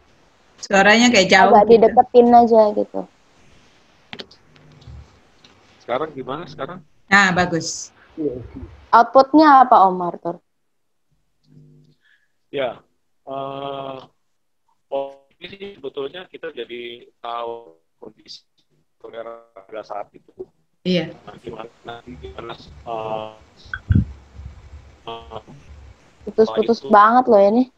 Suaranya kayak jauh. Agak gitu. dideketin aja gitu. Sekarang gimana sekarang? Nah, bagus. Outputnya apa Om Arthur? Ya, ini sebetulnya kita jadi tahu kondisi pada saat itu. Iya. Gimana Putus-putus banget loh ini.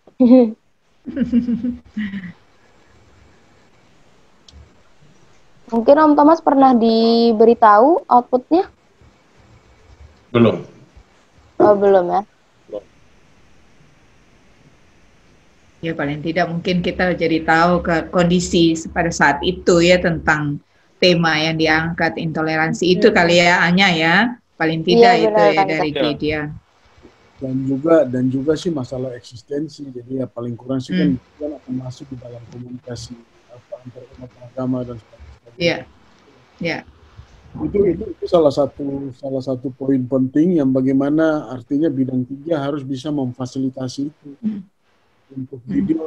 Mungkin Om Thomas pernah diberitahu outputnya? Belum. Oh, belum ya? Ya paling tidak mungkin kita jadi tahu ke kondisi pada saat itu ya tentang tema yang diangkat intoleransi itu kali ya Anya ya. Paling tidak iya, itu benar, ya dari Gideon. Dan juga sih masalah eksistensi. Jadi ya paling kurang sih kan akan masuk di dalam komunikasi antar umat agama dan sebagainya. Iya. Ya. Itu salah satu poin penting yang bagaimana artinya bidang 3 harus bisa memfasilitasi itu untuk video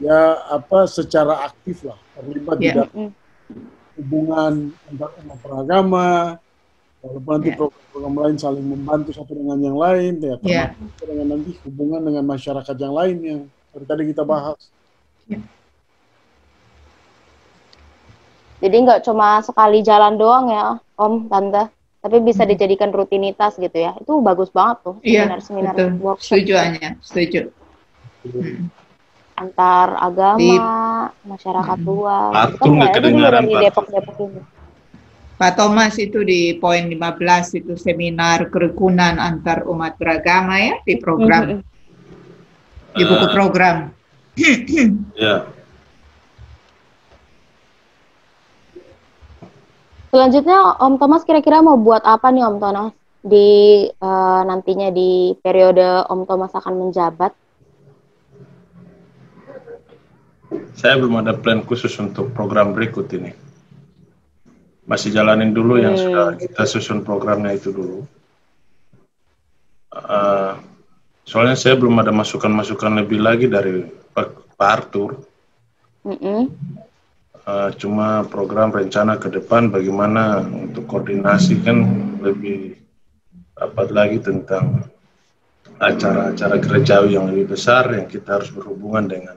ya secara aktif lah terlibat di dalam hubungan antar umat beragama, walaupun nanti program lain saling membantu satu dengan yang lain ya termasuk dengan nanti hubungan dengan masyarakat yang lain yang tadi kita bahas. Jadi nggak cuma sekali jalan doang ya, Om, Tante, tapi bisa dijadikan rutinitas gitu ya. Itu bagus banget tuh, seminar-seminar workshop. Setuju, Anya, setuju. Antar agama, masyarakat luas. Arthur nggak kedengaran, Pak. Depok-Depok ini. Pak Thomas itu di poin 15 itu seminar kerukunan antar umat beragama ya di program, di buku program. Ya. Selanjutnya Om Thomas kira-kira mau buat apa nih Om Thomas di nantinya di periode Om Thomas akan menjabat? Saya belum ada plan khusus untuk program berikut ini. Masih jalanin dulu yang sudah kita susun programnya itu dulu. Soalnya saya belum ada masukan-masukan lebih lagi dari Pak Arthur. Cuma program rencana ke depan bagaimana untuk koordinasi kan lebih rapat lagi tentang acara-acara gerejawi yang lebih besar yang kita harus berhubungan dengan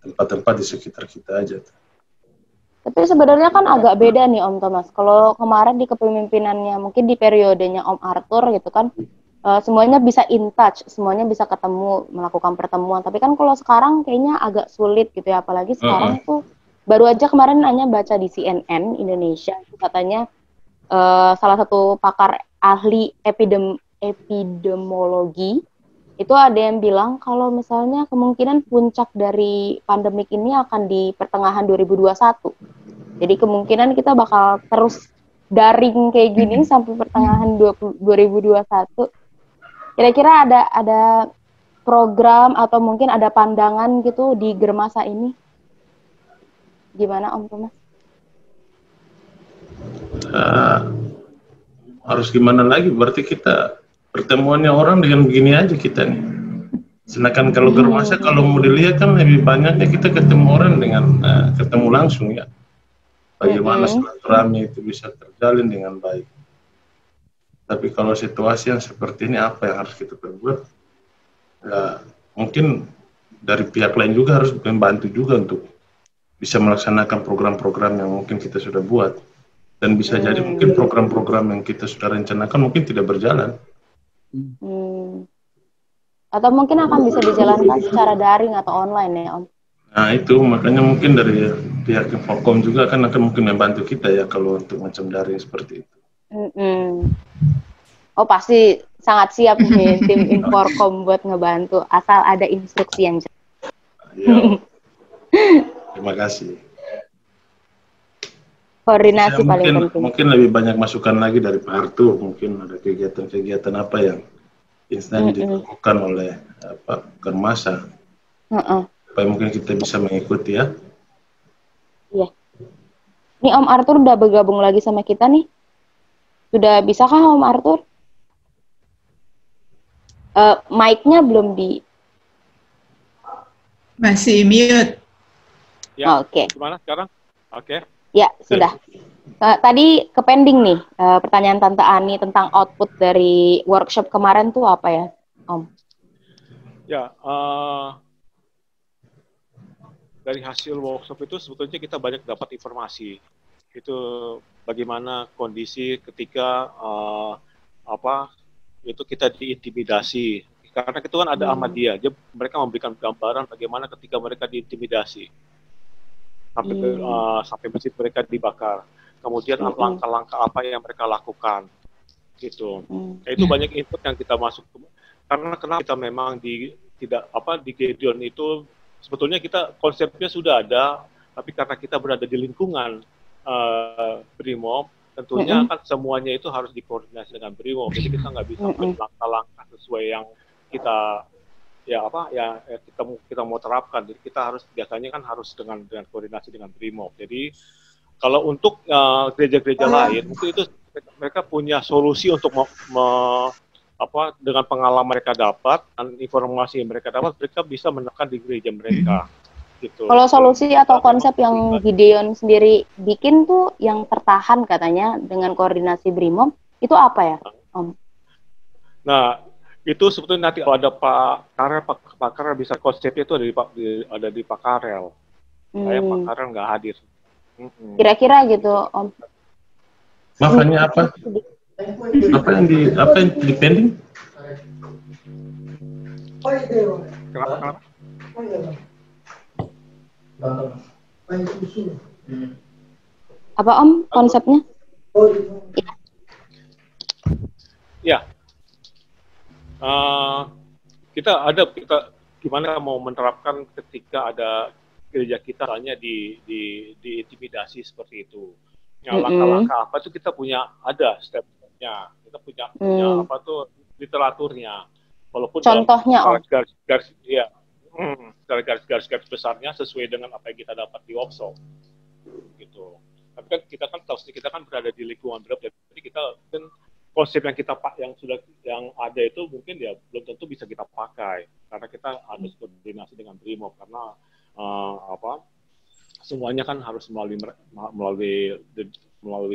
tempat-tempat di sekitar kita aja. Tapi sebenarnya kan agak beda nih Om Thomas. Kalau kemarin di kepemimpinannya, mungkin di periodenya Om Arthur gitu kan, semuanya bisa in touch, semuanya bisa ketemu, melakukan pertemuan. Tapi kan kalau sekarang kayaknya agak sulit gitu ya, apalagi sekarang tuh baru aja kemarin Anya baca di CNN Indonesia, katanya salah satu pakar ahli epidemiologi itu ada yang bilang kalau misalnya kemungkinan puncak dari pandemik ini akan di pertengahan 2021. Jadi kemungkinan kita bakal terus daring kayak gini sampai pertengahan 2021. Kira-kira ada program atau mungkin ada pandangan gitu di Germasa ini? Gimana Om Thomas? harus gimana lagi? Berarti kita pertemuannya orang dengan begini aja kita nih. Sedangkan kalau germasa kalau mau dilihat kan lebih banyaknya kita ketemu orang dengan ketemu langsung ya. Bagaimana silaturahmi itu bisa terjalin dengan baik. Tapi kalau situasi yang seperti ini apa yang harus kita perbuat? Ya, mungkin dari pihak lain juga harus membantu juga untuk bisa melaksanakan program-program yang mungkin kita sudah buat. Dan bisa jadi mungkin program-program yang kita sudah rencanakan mungkin tidak berjalan. Atau mungkin akan bisa dijalankan secara daring atau online ya Om? Nah itu makanya mungkin dari pihak Infocom juga akan mungkin membantu kita ya kalau untuk macam daring seperti itu. Oh pasti sangat siap nih tim Infocom buat ngebantu asal ada instruksi yang jelas. Terima kasih. Koordinasi paling penting. Mungkin lebih banyak masukan lagi dari Pak Artu, mungkin ada kegiatan-kegiatan apa yang instan dilakukan oleh Pak Germasa. Supaya mungkin kita bisa mengikuti ya. Iya. Ini Om Arthur udah bergabung lagi sama kita nih. Sudah bisakah Om Arthur? Mic-nya belum di... Masih mute. Ya, Oke. Gimana sekarang? Oke. Ya, sudah. Tadi ke pending nih, pertanyaan Tante Ani tentang output dari workshop kemarin tuh apa ya, Om? Ya, dari hasil workshop itu sebetulnya kita banyak dapat informasi. Itu bagaimana kondisi ketika itu kita diintimidasi. Karena itu kan ada Ahmadiyah, mereka memberikan gambaran bagaimana ketika mereka diintimidasi. Sampai masjid mereka dibakar. Kemudian langkah-langkah apa yang mereka lakukan, gitu. Itu banyak input yang kita masuk. Karena kenapa kita memang di Gideon itu sebetulnya kita konsepnya sudah ada, tapi karena kita berada di lingkungan Brimob, tentunya kan semuanya itu harus dikoordinasi dengan Brimob. Jadi kita nggak bisa langkah-langkah sesuai yang kita kita mau terapkan. Jadi kita harus biasanya kan harus dengan koordinasi dengan Brimob. Jadi kalau untuk gereja-gereja lain mungkin itu mereka punya solusi untuk dengan pengalaman mereka dapat dan informasi yang mereka dapat, mereka bisa menekan di gereja mereka. Gitu. Kalau solusi atau konsep yang Gideon sendiri bikin tuh yang tertahan katanya dengan koordinasi Brimob itu apa ya, Om? Nah, itu sebetulnya nanti ada Pak Karel bisa konsepnya itu ada di Pak Karel. Saya Pak Karel nggak hadir. Kira-kira gitu, Om. Makanya apa? Apa yang di pending? Kenapa? Apa Om konsepnya? Ya. Kita gimana mau menerapkan ketika ada gereja kita hanya diintimidasi seperti itu. Ya, langkah-langkah apa itu kita punya ada step-stepnya. Kita punya literaturnya. Walaupun contohnya garis-garis besarnya sesuai dengan apa yang kita dapat di workshop. Gitu. Tapi kan kita kan berada di lingkungan Brimob, jadi kita kan konsep yang ada itu mungkin ya belum tentu bisa kita pakai karena kita harus koordinasi dengan Brimob karena semuanya kan harus melalui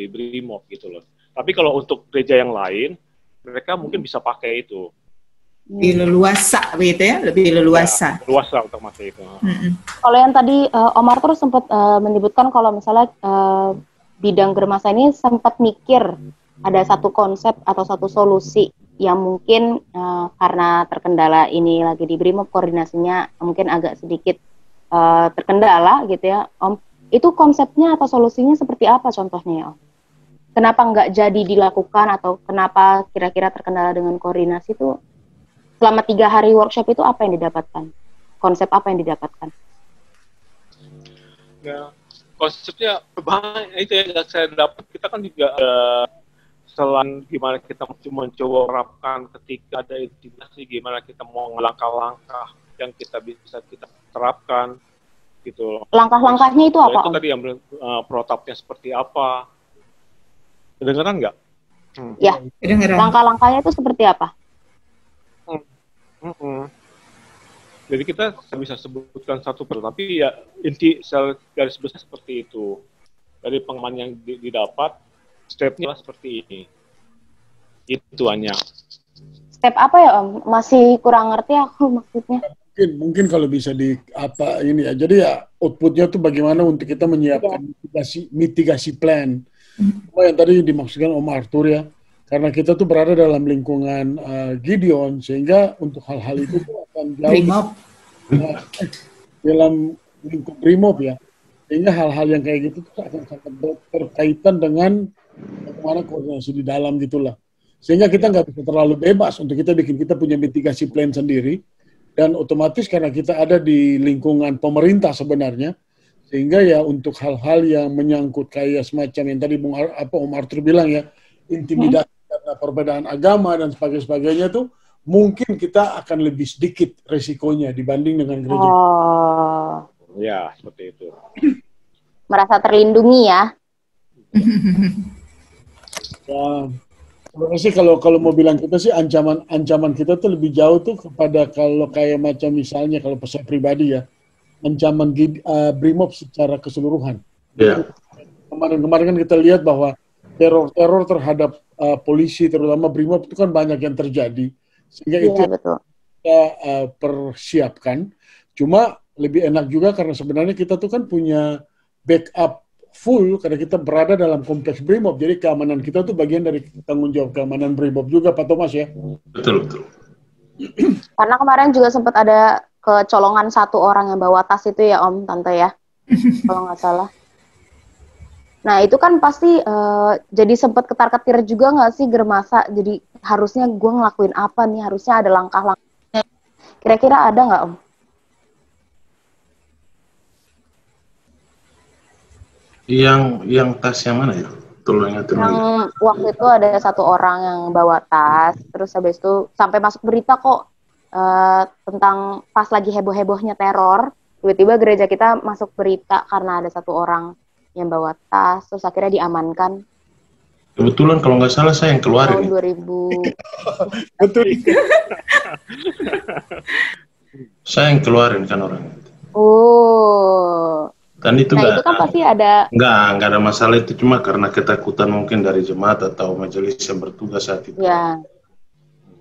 Brimob gitu loh. Tapi kalau untuk gereja yang lain mereka mungkin bisa pakai itu. Lebih leluasa gitu ya, lebih leluasa. Ya, leluasa untuk pakai itu. Kalau yang tadi Om Arthur sempat menyebutkan kalau misalnya bidang Germasa ini sempat mikir ada satu konsep atau satu solusi yang mungkin karena terkendala ini lagi di Brimob koordinasinya mungkin agak sedikit terkendala gitu ya, Om. Itu konsepnya atau solusinya seperti apa contohnya ya, Om? Kenapa nggak jadi dilakukan atau kenapa kira-kira terkendala dengan koordinasi itu? Selama 3 hari workshop itu apa yang didapatkan? Konsep apa yang didapatkan? Ya, konsepnya banyak itu yang saya dapat. Kita kan juga selain gimana kita mencoba menerapkan ketika ada intimidasi, gimana kita mau langkah-langkah yang kita bisa kita terapkan gitu. Langkah-langkahnya itu apa? Itu tadi yang protapnya seperti apa? Kedengeran nggak? Ya, langkah-langkahnya itu seperti apa? Jadi kita bisa sebutkan satu per, tapi ya inti garis besar seperti itu. Dari pengalaman yang didapat, stepnya seperti ini. Itu hanya. Step apa ya Om? Masih kurang ngerti aku maksudnya. Mungkin kalau bisa ini ya. Jadi ya outputnya tuh bagaimana untuk kita menyiapkan mitigasi plan. Yang tadi dimaksudkan Om Arthur ya. Karena kita tuh berada dalam lingkungan Gideon, sehingga untuk hal-hal itu tuh akan jauh dalam lingkup Brimob ya. Sehingga hal-hal yang kayak gitu tuh akan sangat berkaitan dengan bagaimana koordinasi di dalam gitulah. Sehingga kita nggak bisa terlalu bebas untuk kita punya mitigasi plan sendiri. Dan otomatis karena kita ada di lingkungan pemerintah sebenarnya, sehingga ya untuk hal-hal yang menyangkut kayak semacam yang tadi Om Arthur bilang ya, intimidasi karena perbedaan agama dan sebagainya tuh mungkin kita akan lebih sedikit resikonya dibanding dengan gereja. Oh. Ya, seperti itu. Merasa terlindungi ya. Ya, kalau mau bilang kita sih ancaman kita tuh lebih jauh tuh kepada kalau kayak macam misalnya kalau saya pribadi ya, ancaman Brimob secara keseluruhan. Yeah. Kemarin kan kita lihat bahwa teror terhadap polisi terutama Brimob itu kan banyak yang terjadi, sehingga itu betul. Kita persiapkan. Cuma lebih enak juga karena sebenarnya kita tuh kan punya backup full karena kita berada dalam kompleks Brimob, jadi keamanan kita tuh bagian dari tanggung jawab keamanan Brimob juga, Pak Thomas ya. Betul. Karena kemarin juga sempat ada kecolongan satu orang yang bawa tas itu ya Om, Tante ya, kalau nggak salah. Nah itu kan pasti jadi sempat ketar-ketir juga nggak sih Germasa? Jadi harusnya gue ngelakuin apa nih? Harusnya ada langkah-langkahnya. Kira-kira ada nggak Om? Yang tas yang mana ya? Yang waktu itu ada satu orang yang bawa tas, terus habis itu sampai masuk berita kok tentang pas lagi heboh-hebohnya teror, tiba-tiba gereja kita masuk berita karena ada satu orang yang bawa tas, terus akhirnya diamankan. Kebetulan kalau nggak salah saya yang keluarin. Tahun 2000. Betul. Saya yang keluarin kan orang. Oh. Dan itu itu kan pasti ada. Nggak ada masalah itu, cuma karena ketakutan mungkin dari jemaat atau majelis yang bertugas saat itu. Ya.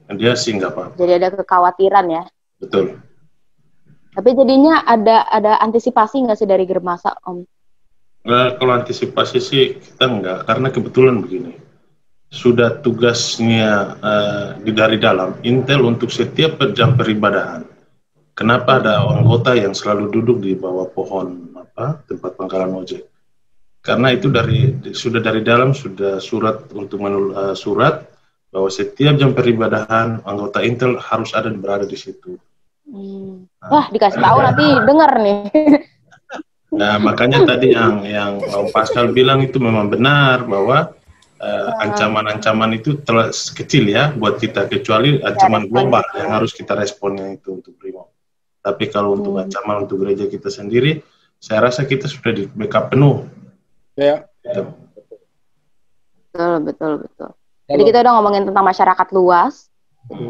Dan dia sih nggak apa-apa. Jadi ada kekhawatiran ya. Betul. Tapi jadinya ada antisipasi nggak sih dari Germasa Om? Kalau antisipasi sih kita nggak, karena kebetulan begini. Sudah tugasnya dari dalam Intel untuk setiap jam peribadahan. Kenapa ada anggota yang selalu duduk di bawah pohon tempat pangkalan ojek? Karena itu sudah dari dalam sudah surat untuk surat bahwa setiap jam peribadahan anggota Intel harus berada di situ. Wah, dikasih tahu nanti dengar nih. Nah, makanya tadi yang Om Pascal bilang itu memang benar bahwa ancaman-ancaman itu terlalu kecil ya buat kita, kecuali ancaman global yang harus kita responnya itu untuk Brimob. Tapi kalau untuk ancaman untuk gereja kita sendiri, saya rasa kita sudah di backup penuh. Ya. Betul. Jadi kita udah ngomongin tentang masyarakat luas,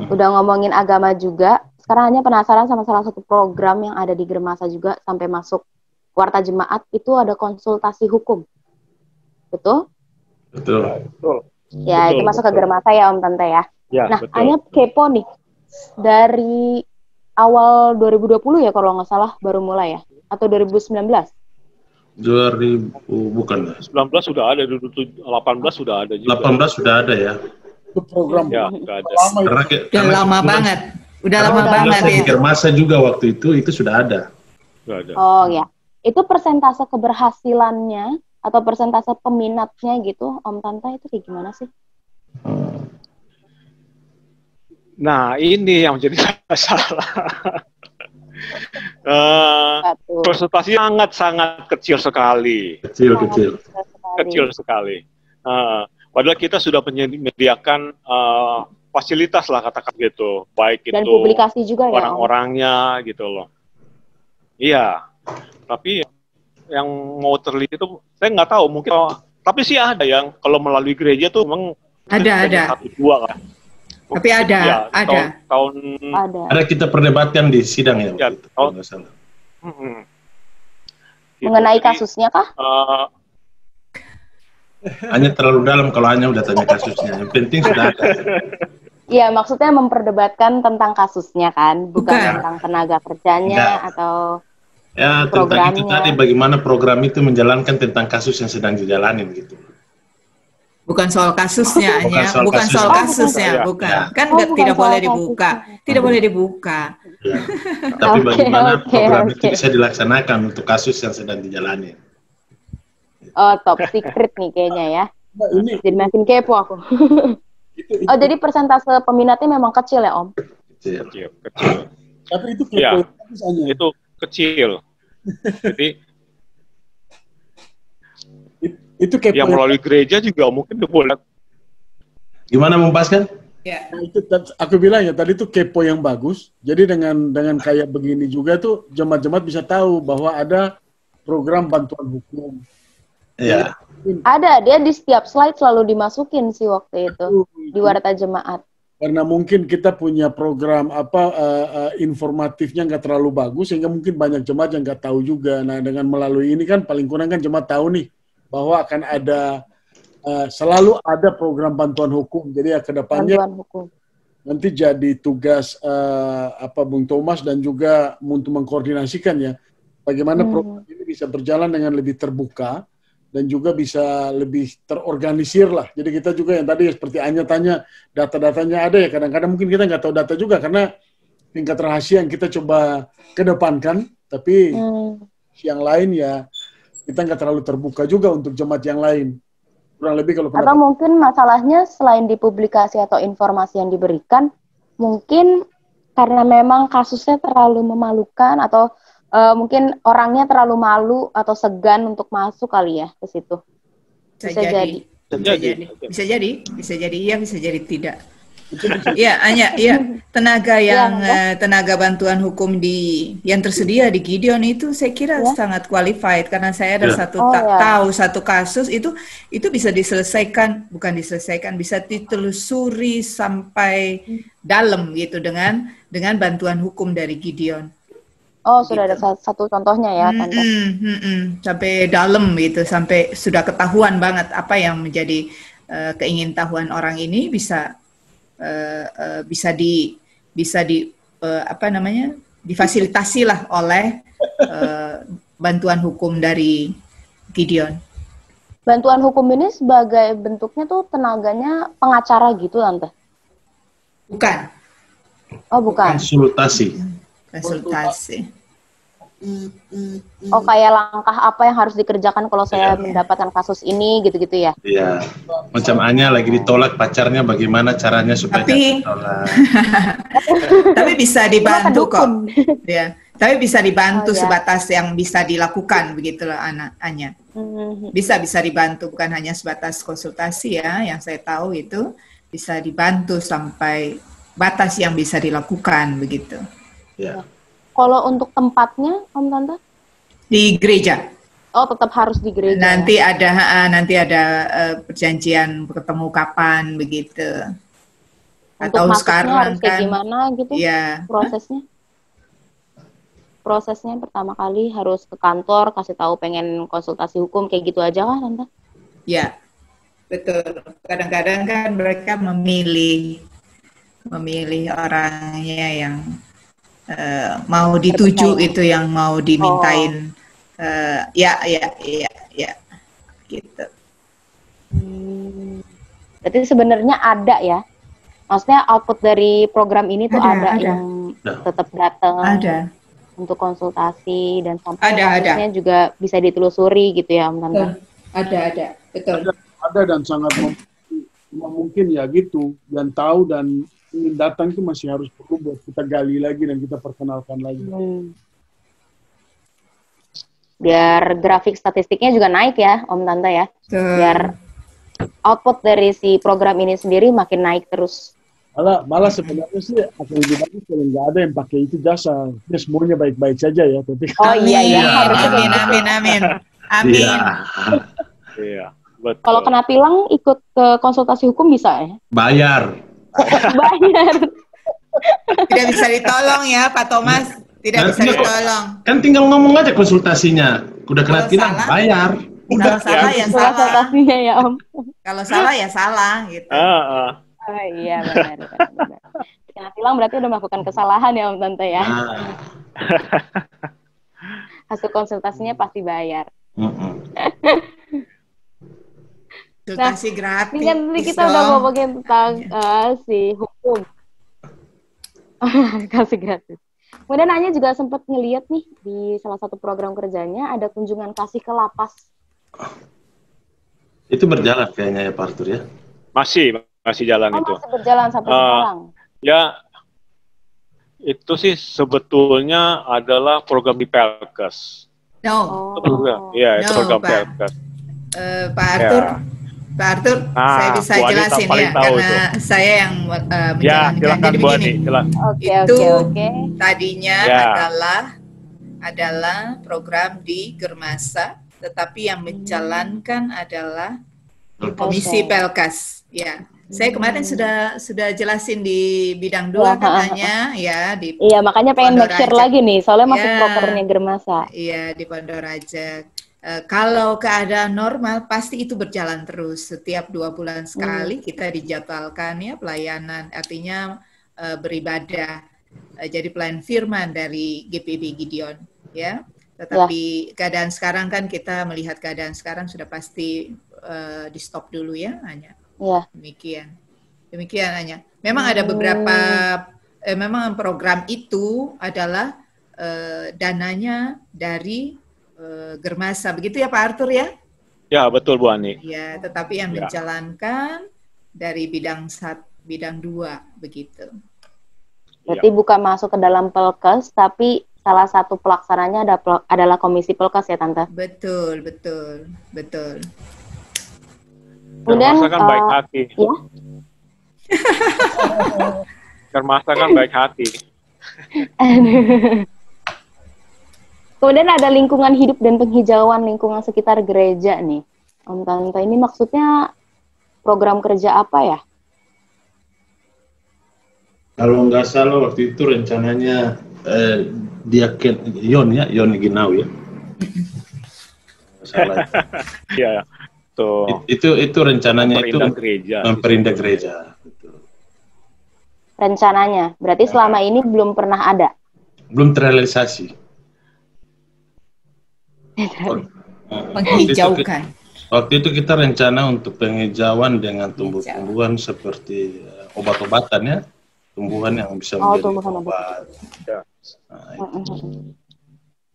udah ngomongin agama juga. Sekarang hanya penasaran sama salah satu program yang ada di Germasa juga sampai masuk Warta Jemaat, itu ada konsultasi hukum. Betul? Betul. Ya, itu masuk ke Germasa ya Om Tante ya. Nah, hanya kepo nih. Dari awal 2020 ya kalau nggak salah baru mulai ya, atau 2019? 2000 bukan ya? 19 sudah ada, 18 sudah ada juga. 18 sudah ada ya. Itu program ya, sudah ada. Udah lama banget. Udah lama banget ya. Germasa juga waktu itu sudah ada. Sudah ada. Oh ya. Itu persentase keberhasilannya atau persentase peminatnya gitu Om Tante itu kayak gimana sih? Nah, ini yang menjadi masalah. Presentasi sangat kecil sekali. Kecil sekali. Padahal kita sudah menyediakan fasilitas lah katakan gitu, baik dan itu publikasi juga orang-orangnya gitu loh. Iya, tapi yang mau terlihat itu saya nggak tahu, mungkin tapi sih ada yang kalau melalui gereja tuh memang Ada. 1-2 kan. Tapi ada, ya, ada. Tahun ada kita perdebatkan di sidang ya. Ya, kalau nggak salah. Mengenai kasusnya kah? Hanya terlalu dalam kalau hanya udah tanya kasusnya. Yang penting sudah ada. Iya, maksudnya memperdebatkan tentang kasusnya kan, bukan tentang tenaga kerjanya atau ya tentang itu tadi bagaimana program itu menjalankan tentang kasus yang sedang dijalanin gitu. Bukan soal kasusnya, bukan soal kasusnya, bukan. Ya. Kan tidak boleh dibuka, tidak boleh dibuka. Ya. Tapi bagaimana program itu bisa dilaksanakan untuk kasus yang sedang dijalani. Oh, top secret nih kayaknya ya. Jadi makin kepo aku. Oh, jadi persentase peminatnya memang kecil ya, Om? Kecil. Tapi itu kepo Ya, misalnya. itu kecil. Jadi itu kepo yang melalui gereja juga mungkin boleh. Gimana membahaskan? Ya. Nah, itu aku bilang ya tadi itu kepo yang bagus. Jadi dengan kayak begini juga tuh jemaat-jemaat bisa tahu bahwa ada program bantuan hukum. Ya. Ada, dia di setiap slide selalu dimasukin sih waktu itu di Warta Jemaat. Karena mungkin kita punya program informatifnya nggak terlalu bagus sehingga mungkin banyak jemaat yang nggak tahu juga. Nah dengan melalui ini kan paling kurang kan jemaat tahu nih bahwa akan ada selalu ada program bantuan hukum. Jadi ya kedepannya nanti jadi tugas Bung Thomas dan juga untuk mengkoordinasikan ya bagaimana program ini bisa berjalan dengan lebih terbuka dan juga bisa lebih terorganisir lah. Jadi kita juga yang tadi seperti Anya tanya, data-datanya ada ya. Kadang-kadang mungkin kita nggak tahu data juga karena tingkat rahasia yang kita coba kedepankan. Tapi yang lain ya kita nggak terlalu terbuka juga untuk jemaat yang lain. Kurang lebih kalau atau mungkin masalahnya selain dipublikasi atau informasi yang diberikan, mungkin karena memang kasusnya terlalu memalukan atau mungkin orangnya terlalu malu atau segan untuk masuk kali ya ke situ. Bisa jadi. Bisa jadi tidak. Ya, hanya tenaga yang tenaga bantuan hukum yang tersedia di Gideon itu saya kira sangat qualified karena saya ada tahu satu kasus itu bisa bisa ditelusuri sampai dalam gitu dengan bantuan hukum dari Gideon. Oh, sudah ada satu contohnya ya, Tante. Sampai dalam gitu, sampai sudah ketahuan banget apa yang menjadi keingintahuan orang ini bisa difasilitasi lah oleh bantuan hukum dari Gideon. Bantuan hukum ini sebagai bentuknya tuh tenaganya pengacara gitu, Tante? Bukan. Oh, bukan. Konsultasi. Oh, kayak langkah apa yang harus dikerjakan kalau saya mendapatkan kasus ini gitu-gitu ya? Iya. Macam Anya lagi ditolak pacarnya, bagaimana caranya supaya ditolak? Tapi bisa dibantu kok. Ya. Tapi bisa dibantu sebatas yang bisa dilakukan begitulah Anya. Bisa dibantu, bukan hanya sebatas konsultasi ya. Yang saya tahu itu bisa dibantu sampai batas yang bisa dilakukan begitu. Ya. Kalau untuk tempatnya, Om Tante? Di gereja. Oh, tetap harus di gereja. Nanti ada perjanjian ketemu kapan begitu. Untuk atau sekarang harus kayak kan gimana gitu? Ya. Prosesnya pertama kali harus ke kantor, kasih tahu pengen konsultasi hukum kayak gitu aja kan, Tante? Ya. Betul. Kadang-kadang kan mereka memilih orangnya yang mau dituju itu yang mau dimintain ya gitu. Berarti sebenarnya ada ya, maksudnya output dari program ini tuh ada yang tetap datang untuk konsultasi dan sampai kasusnya juga bisa ditelusuri gitu ya, Om Tante. Ada betul. Ada dan sangat mungkin ya gitu, dan tahu dan ingin datang itu masih harus perlu buat kita gali lagi dan kita perkenalkan lagi. Biar grafik statistiknya juga naik ya, Om Tante ya. Biar output dari si program ini sendiri makin naik terus. Malah sebenarnya sih akan lebih bagus kalau nggak ada yang pakai itu jasa. Ya, semuanya baik-baik saja ya. Tapi amin. Iya, Betul. Kalau kena tilang ikut ke konsultasi hukum bisa ya? Bayar. Bayar. Tidak bisa ditolong ya Pak Thomas, tidak bisa ditolong. Kan tinggal ngomong aja konsultasinya. Udah kena tilang, bayar. Kalau salah ya salah. Konsultasinya ya Om. Kalau salah ya salah gitu. Oh iya benar. Kena tilang berarti udah melakukan kesalahan ya Om Tante ya. Hasil konsultasinya pasti bayar. Konsultasi gratis. Ini kan kita udah ngomongin tentang si hukum. Kasih gratis. Kemudian Anya juga sempat ngeliat nih di salah satu program kerjanya ada kunjungan kasih ke lapas. Itu berjalan kayaknya ya Pak Arthur ya? Masih jalan itu. Masih berjalan sampai sekarang. Ya, itu sih sebetulnya adalah program di Pelkes. Iya, itu program Pelkes. Pak Arthur, Pak Arthur, saya bisa jelasin ya, karena saya yang menjalankan. Ya, silakan Bu Ani, itu tadinya adalah program di Germasa, tetapi yang menjalankan adalah Komisi Pelkas. Ya, saya kemarin sudah jelasin di bidang 2 katanya ya di. Iya, makanya pengen make sure lagi nih, soalnya masih prokernya Germasa. Iya, di Pondok Raja. Kalau keadaan normal pasti itu berjalan terus. Setiap 2 bulan sekali kita dijadwalkan ya pelayanan, artinya beribadah. Jadi pelayan firman dari GPB Gideon ya. Tetapi keadaan sekarang kan kita melihat keadaan sekarang sudah pasti di stop dulu ya Anya. Demikian Anya. Memang ada beberapa memang program itu adalah dananya dari Germasa, begitu ya Pak Arthur ya? Ya betul Bu Ani. Ya, tetapi yang menjalankan dari bidang 2 begitu. Berarti bukan masuk ke dalam Pelkes, tapi salah satu pelaksananya adalah Komisi Pelkes ya Tante? Betul. Germasa kan baik hati. Ya? Germasa kan baik hati. Kemudian ada lingkungan hidup dan penghijauan lingkungan sekitar gereja nih. Om Tante, ini maksudnya program kerja apa ya? Kalau nggak salah waktu itu rencananya Yon Ginau ya. Salah. Iya. Itu rencananya memperindah gereja. Betul. Rencananya, berarti selama ini belum pernah ada? Belum terrealisasi. Menghijaukan. Waktu itu kita rencana untuk penghijauan dengan tumbuh-tumbuhan seperti obat-obatan ya, tumbuhan yang bisa menjadi obat.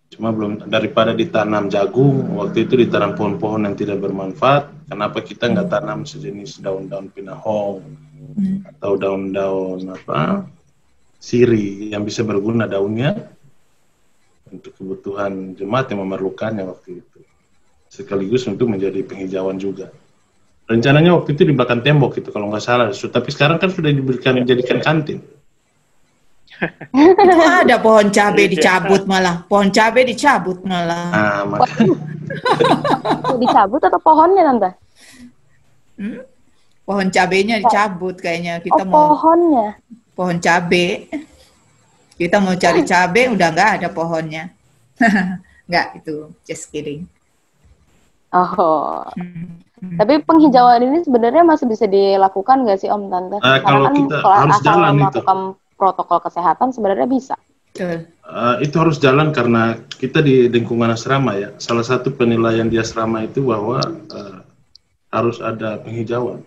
Cuma belum, daripada ditanam jagung, waktu itu ditanam pohon-pohon yang tidak bermanfaat. Kenapa kita nggak tanam sejenis daun-daun pinahong atau daun-daun siri yang bisa berguna daunnya untuk kebutuhan jemaat yang memerlukannya waktu itu, sekaligus untuk menjadi penghijauan juga. Rencananya waktu itu di belakang tembok itu kalau nggak salah, tapi sekarang kan sudah dijadikan kantin. Ada pohon cabai dicabut malah, Nah, makanya. Dicabut atau pohonnya Tante? Pohon cabainya dicabut kayaknya. Kita pohonnya. Pohon cabai. Kita mau cari cabai, udah nggak ada pohonnya. Nggak, itu just kidding. Tapi penghijauan ini sebenarnya masih bisa dilakukan nggak sih Om Tante? Kalau kita harus jalan melakukan protokol kesehatan sebenarnya bisa. Itu harus jalan karena kita di lingkungan asrama ya. Salah satu penilaian di asrama itu bahwa harus ada penghijauan.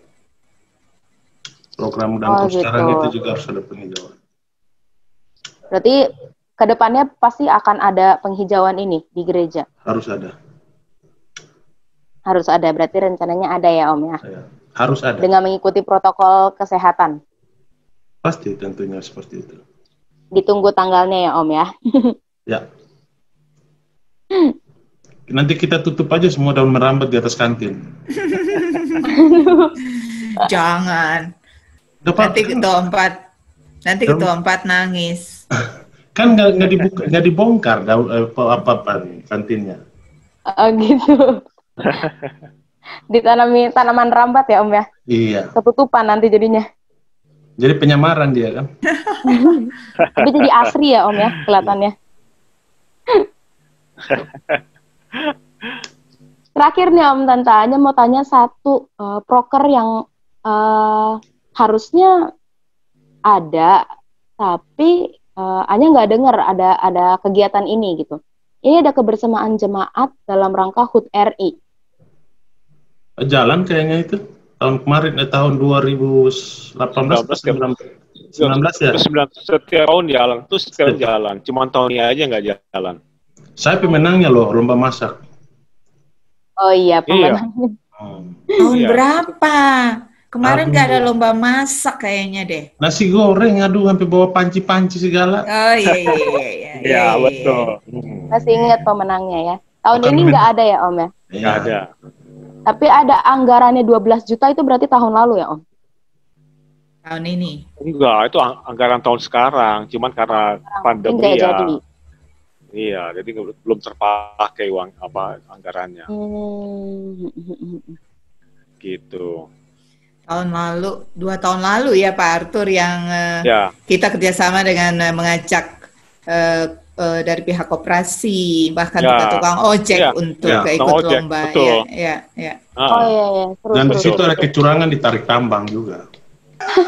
Program dan sekarang itu juga harus ada penghijauan. Berarti kedepannya pasti akan ada penghijauan ini di gereja? Harus ada. Harus ada, berarti rencananya ada ya Om ya? Harus ada. Dengan mengikuti protokol kesehatan? Pasti tentunya seperti itu. Ditunggu tanggalnya ya Om ya? Ya. Nanti kita tutup aja semua daun merambat di atas kantin. Jangan. Nanti ketua 4 nangis. Kan nggak dibongkar apa kantinnya. Oh gitu. Ditanami tanaman rambat ya Om ya? Iya. Ketutupan nanti jadinya. Jadi penyamaran dia kan. Tapi jadi asri ya Om ya kelihatannya. Terakhir nih Om Tante, hanya mau tanya satu proker yang harusnya ada, tapi Anya nggak dengar ada kegiatan ini gitu. Ini ada kebersamaan jemaat dalam rangka HUT RI. Jalan kayaknya itu tahun kemarin, tahun 2018 19 ya. Setiap tahun jalan, terus sekarang jalan. Cuman tahun ini aja nggak jalan. Saya pemenangnya loh, lomba masak. Oh iya, pemenangnya. Tahun berapa? Kemarin nggak ada lomba masak kayaknya deh. Nasi goreng, aduh, sampai bawa panci-panci segala. Oh iya. Iya, betul. Masih ingat pemenangnya ya. Tahun ini nggak ada ya Om ya? Nggak ada. Tapi ada anggarannya 12 juta, itu berarti tahun lalu ya Om? Tahun ini? Enggak, itu anggaran tahun sekarang. Cuman karena pandemi ya. Jadi. Iya, jadi belum terpakai uang anggarannya. Gitu. Tahun lalu, 2 tahun lalu ya Pak Arthur yang kita kerjasama dengan mengajak dari pihak koperasi, bahkan tukang ojek untuk ikut lomba. Betul. Oh iya. Dan di situ ada kecurangan di tarik tambang juga.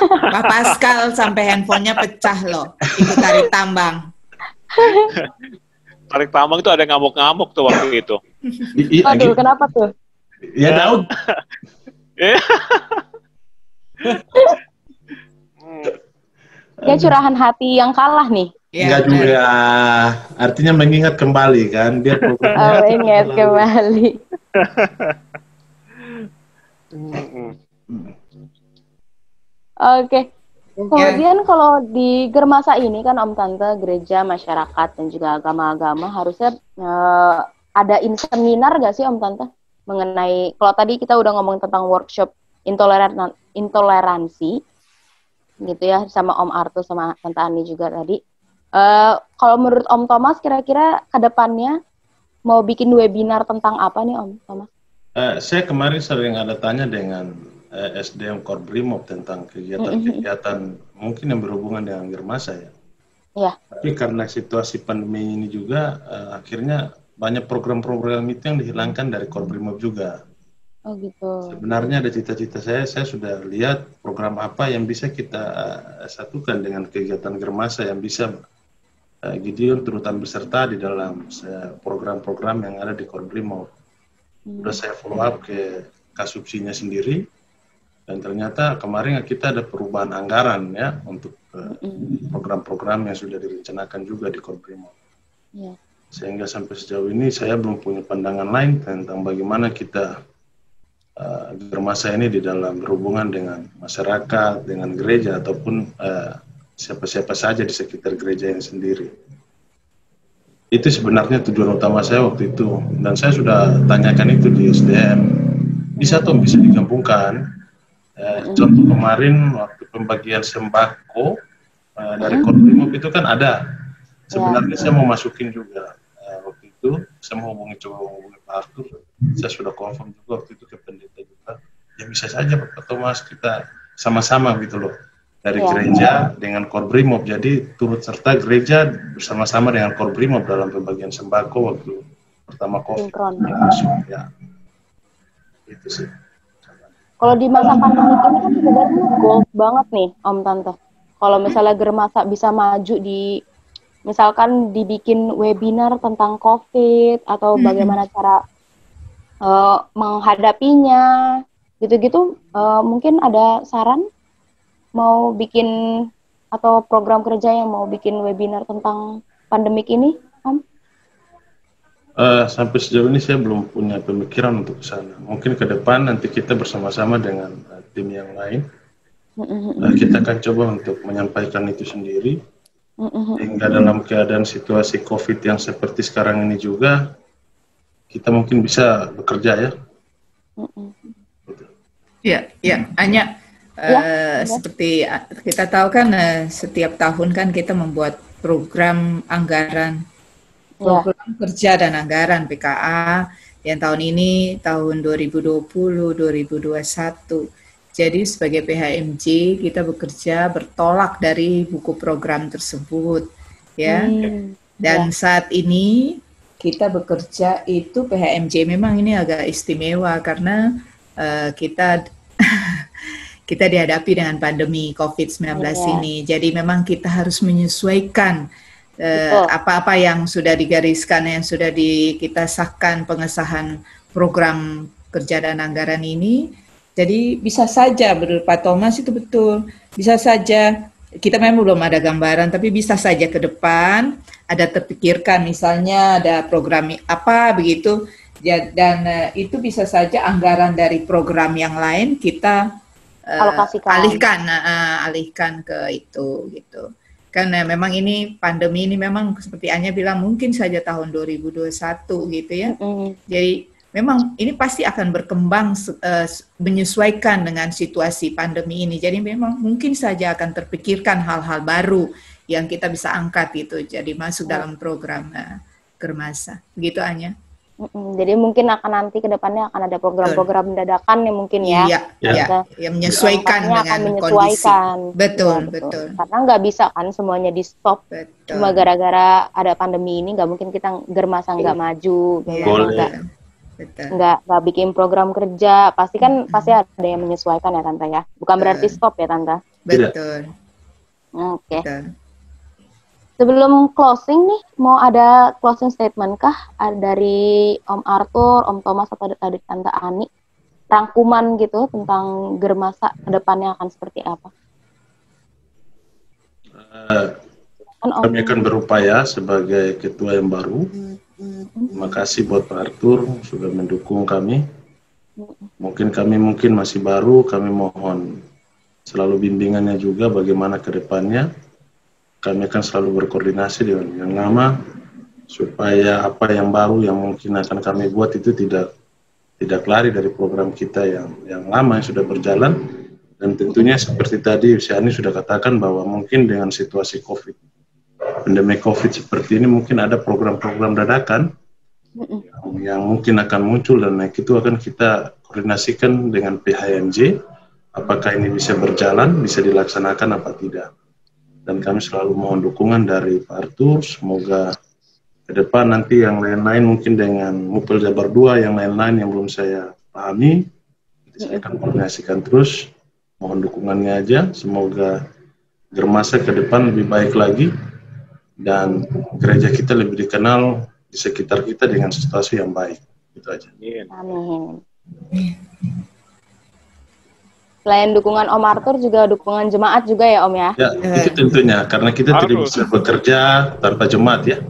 Pak Pascal sampai handphonenya pecah loh, ikut tarik tambang. Tarik tambang itu ada ngamuk-ngamuk tuh waktu itu. Aduh, kenapa tuh? Ya Daud. Ya curahan hati yang kalah nih. Enggak juga, artinya mengingat kembali kan dia. Mengingat kembali. Oke. Kemudian kalau di Germasa ini kan Om Tante, gereja, masyarakat dan juga agama-agama harusnya ada seminar nggak sih Om Tante mengenai, kalau tadi kita udah ngomong tentang workshop intoleransi gitu ya sama Om Arthur sama Tante Ani juga tadi. Kalau menurut Om Thomas kira-kira ke depannya mau bikin webinar tentang apa nih Om Thomas? Saya kemarin sering ada tanya dengan SDM Korbrimob tentang kegiatan-kegiatan mungkin yang berhubungan dengan Germasa ya. Iya. Tapi karena situasi pandemi ini juga akhirnya banyak program-program itu yang dihilangkan dari Korbrimob juga. Oh gitu. Sebenarnya ada cita-cita saya sudah lihat program apa yang bisa kita satukan dengan kegiatan Germasa yang bisa Gideon turutan beserta di dalam program-program yang ada di Korbrimob. Sudah saya follow up ke Kasubsinya sendiri dan ternyata kemarin kita ada perubahan anggaran ya untuk program-program yang sudah direncanakan juga di Korbrimob. Yeah. Sehingga sampai sejauh ini saya belum punya pandangan lain tentang bagaimana kita Germasa ini di dalam berhubungan dengan masyarakat, dengan gereja ataupun siapa-siapa saja di sekitar gereja yang sendiri. Itu sebenarnya tujuan utama saya waktu itu dan saya sudah tanyakan itu di SDM. Bisa digabungkan. Contoh kemarin waktu pembagian sembako dari Korbrimob itu kan ada. Sebenarnya saya mau masukin juga waktu itu. Saya mau coba menghubungi Pak Arthur. Saya sudah confirm juga waktu itu ke pendeta juga. Ya bisa saja Pak Thomas kita sama-sama gitu loh. Dari gereja dengan Korbrimob. Jadi turut serta gereja bersama-sama dengan Korbrimob dalam pembagian sembako waktu pertama COVID. Ya. Itu sih. Kalau di masa pandemi ini kan sebenarnya gold banget nih Om Tante. Kalau misalnya Germasa bisa maju di, misalkan dibikin webinar tentang COVID atau bagaimana cara menghadapinya, gitu-gitu, mungkin ada saran mau bikin atau program kerja yang mau bikin webinar tentang pandemik ini, Om? Sampai sejauh ini saya belum punya pemikiran untuk ke sana. Mungkin ke depan nanti kita bersama-sama dengan tim yang lain, kita akan coba untuk menyampaikan itu sendiri. Hingga dalam keadaan situasi COVID yang seperti sekarang ini juga, kita mungkin bisa bekerja ya. Ya, Anya, seperti kita tahu kan setiap tahun kan kita membuat program anggaran, program kerja dan anggaran PKA Yang tahun ini tahun 2020-2021. Jadi sebagai PHMJ kita bekerja bertolak dari buku program tersebut, ya. Dan saat ini kita bekerja itu PHMJ memang ini agak istimewa karena kita kita dihadapi dengan pandemi COVID-19 ini. Jadi memang kita harus menyesuaikan apa-apa yang sudah digariskan, yang sudah kita sahkan pengesahan program kerja dan anggaran ini. Jadi bisa saja, menurut Pak Thomas itu betul, bisa saja kita memang belum ada gambaran, tapi bisa saja ke depan ada terpikirkan misalnya ada program apa begitu, dan itu bisa saja anggaran dari program yang lain kita alihkan ke itu gitu. Karena memang ini pandemi ini memang seperti Anya bilang mungkin saja tahun 2021 gitu ya. Jadi memang ini pasti akan berkembang menyesuaikan dengan situasi pandemi ini. Jadi memang mungkin saja akan terpikirkan hal-hal baru yang kita bisa angkat itu. Jadi masuk dalam program Germasa. Begitu Anya. Jadi mungkin akan nanti ke depannya akan ada program-program dadakan yang mungkin yang menyesuaikan dengan kondisi. Betul. Karena nggak bisa kan semuanya di stop. Cuma gara-gara ada pandemi ini nggak mungkin kita Germasa nggak maju. Nggak bikin program kerja, pasti ada yang menyesuaikan ya Tante ya, bukan berarti stop ya Tante. Betul. Oke. Sebelum closing nih, mau ada closing statement kah dari Om Arthur, Om Thomas atau tadi Tante Ani, rangkuman gitu tentang Germasa kedepannya akan seperti apa? Kami akan berupaya sebagai ketua yang baru. Terima kasih buat Pak Arthur sudah mendukung kami. Mungkin kami masih baru, kami mohon selalu bimbingannya juga bagaimana ke depannya. Kami akan selalu berkoordinasi dengan yang lama supaya apa yang baru yang mungkin akan kami buat itu tidak lari dari program kita yang lama yang sudah berjalan. Dan tentunya seperti tadi Ani sudah katakan bahwa mungkin dengan situasi pandemi COVID seperti ini mungkin ada program-program dadakan yang mungkin akan muncul, dan itu akan kita koordinasikan dengan PHMJ apakah ini bisa berjalan, bisa dilaksanakan apa tidak. Dan kami selalu mohon dukungan dari Pak Arthur, semoga ke depan nanti yang lain-lain mungkin dengan Mupel Jabar 2 yang lain-lain yang belum saya pahami, saya akan koordinasikan terus, mohon dukungannya aja, semoga Germasa ke depan lebih baik lagi dan gereja kita lebih dikenal di sekitar kita dengan situasi yang baik. Itu aja. Amin. Selain dukungan Om Arthur juga dukungan jemaat juga ya Om ya? Ya, itu tentunya karena kita tidak bisa bekerja tanpa jemaat ya.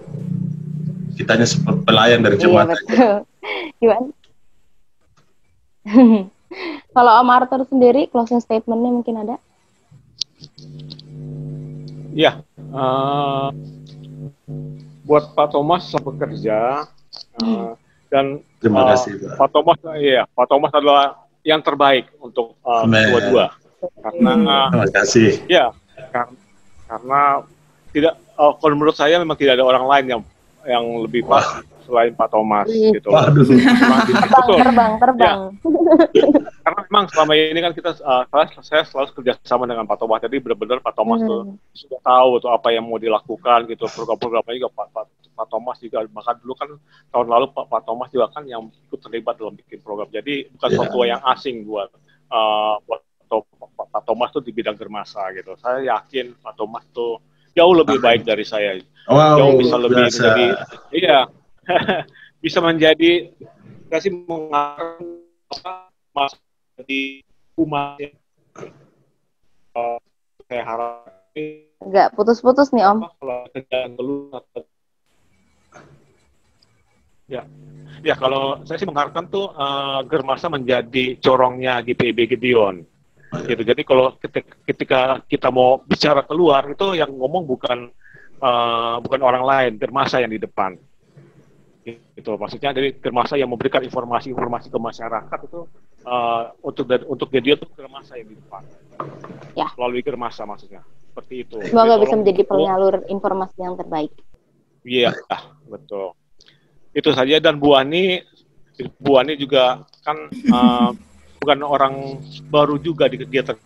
Kita hanya seperti pelayan dari jemaat. Iya betul. Gimana? Kalau Om Arthur sendiri closing statement-nya mungkin ada? Ya, buat Pak Thomas bekerja dan terima kasih Pak. Pak Thomas adalah yang terbaik untuk dua-dua. Karena terima kasih. Ya, karena tidak kalau menurut saya memang tidak ada orang lain yang lebih pas selain Pak Thomas gitu. Waduh. Terbang. Ya. Karena memang selama ini kan saya selalu kerjasama dengan Pak Thomas. Jadi benar-benar Pak Thomas tuh sudah tahu tuh apa yang mau dilakukan gitu. Program-programnya juga Pak Thomas juga, bahkan dulu kan tahun lalu Pak Thomas juga kan yang ikut terlibat dalam bikin program. Jadi bukan sesuatu yang asing buat Pak Thomas tuh di bidang Germasa gitu. Saya yakin Pak Thomas tuh jauh lebih baik dari saya. Jauh bisa lebih menjadi, bisa menjadi kasih mengarang mas di umat. Saya harap enggak putus-putus nih Om. Kalau kerjaan keluar. Ya kalau saya sih mengharapkan tuh Germasa menjadi corongnya GPIB Gideon. Gitu. Jadi kalau ketika kita mau bicara keluar itu yang ngomong bukan orang lain, Germasa yang di depan. Itu maksudnya dari Germasa yang memberikan informasi ke masyarakat itu untuk Gideon itu Germasa yang di depan. Ya. Melalui Germasa maksudnya. Seperti itu. Semoga bisa menjadi penyalur informasi yang terbaik. Iya, betul. Itu saja. Dan Bu Ani, Bu Ani juga kan bukan orang baru juga di kegiatan,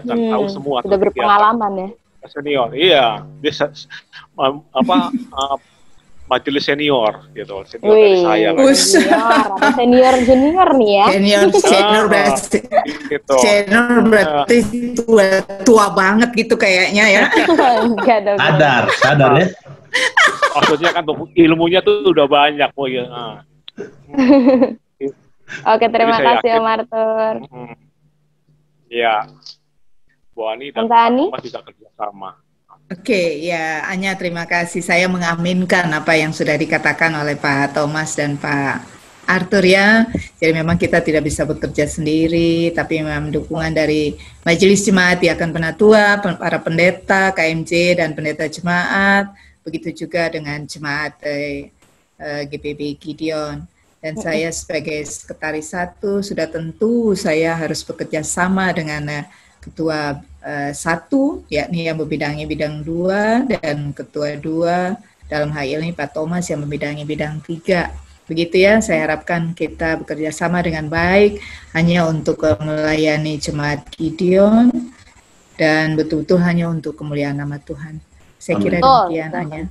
tahu semua. Sudah berpengalaman ya. Senior, iya, dia majelis senior gitu, senior dari saya. Senior junior nih ya. Senior berarti tua banget gitu kayaknya ya. Sadar ya. Maksudnya kan ilmunya tuh udah banyak, oh ya. Oke, terima kasih Om Arthur. Ya, Bu Ani dan Mas bisa kerjasama. Oke, ya Anya terima kasih. Saya mengaminkan apa yang sudah dikatakan oleh Pak Thomas dan Pak Arthur ya. Jadi memang kita tidak bisa bekerja sendiri, tapi memang dukungan dari Majelis Jemaat Diakan Penatua, para pendeta, KMJ dan pendeta jemaat, begitu juga dengan jemaat GPB Gideon. Dan saya sebagai sekretaris 1 sudah tentu saya harus bekerja sama dengan ketua 1, yakni yang membidangi bidang 2, dan ketua 2 dalam hal ini Pak Thomas yang membidangi bidang 3. Begitu ya, saya harapkan kita bekerja sama dengan baik hanya untuk melayani jemaat Gideon dan betul-betul hanya untuk kemuliaan nama Tuhan. Saya kira demikian hanya.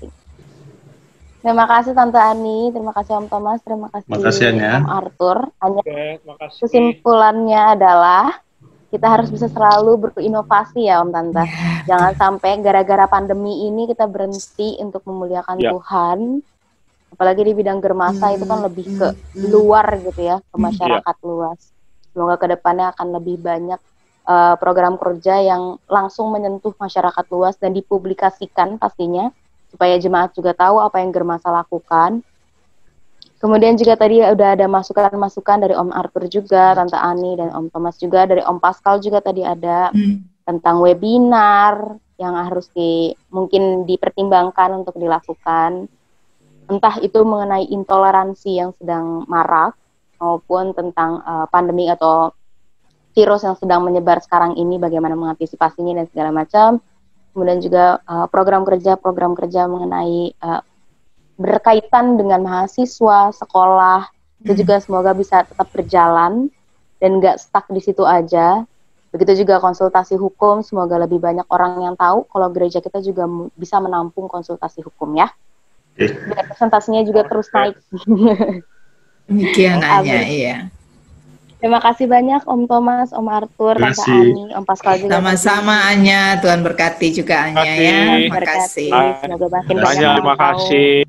Terima kasih Tante Ani, terima kasih Om Thomas, terima kasih Om Arthur. Hanya kesimpulannya adalah kita harus bisa selalu berinovasi ya Om Tante. Jangan sampai gara-gara pandemi ini kita berhenti untuk memuliakan Tuhan. Apalagi di bidang germasa itu kan lebih ke luar gitu ya, ke masyarakat luas. Semoga kedepannya akan lebih banyak program kerja yang langsung menyentuh masyarakat luas dan dipublikasikan pastinya, supaya jemaat juga tahu apa yang germasa lakukan. Kemudian juga tadi udah ada masukan-masukan dari Om Arthur juga, Tante Ani dan Om Thomas juga, dari Om Pascal juga tadi ada tentang webinar yang harus mungkin dipertimbangkan untuk dilakukan. Entah itu mengenai intoleransi yang sedang marak, maupun tentang pandemi atau virus yang sedang menyebar sekarang ini, bagaimana mengantisipasinya dan segala macam. Kemudian juga program kerja mengenai berkaitan dengan mahasiswa, sekolah, itu juga semoga bisa tetap berjalan dan nggak stuck di situ aja. Begitu juga konsultasi hukum, semoga lebih banyak orang yang tahu kalau gereja kita juga bisa menampung konsultasi hukum ya. Biar presentasinya juga terus naik. Demikian aja, iya. Terima kasih banyak Om Thomas, Om Arthur, Tante Ani, Om Pascal juga. Sama-sama Anya, Tuhan berkati juga Anya ya. Terima kasih. Semoga makin banyak terima kasih.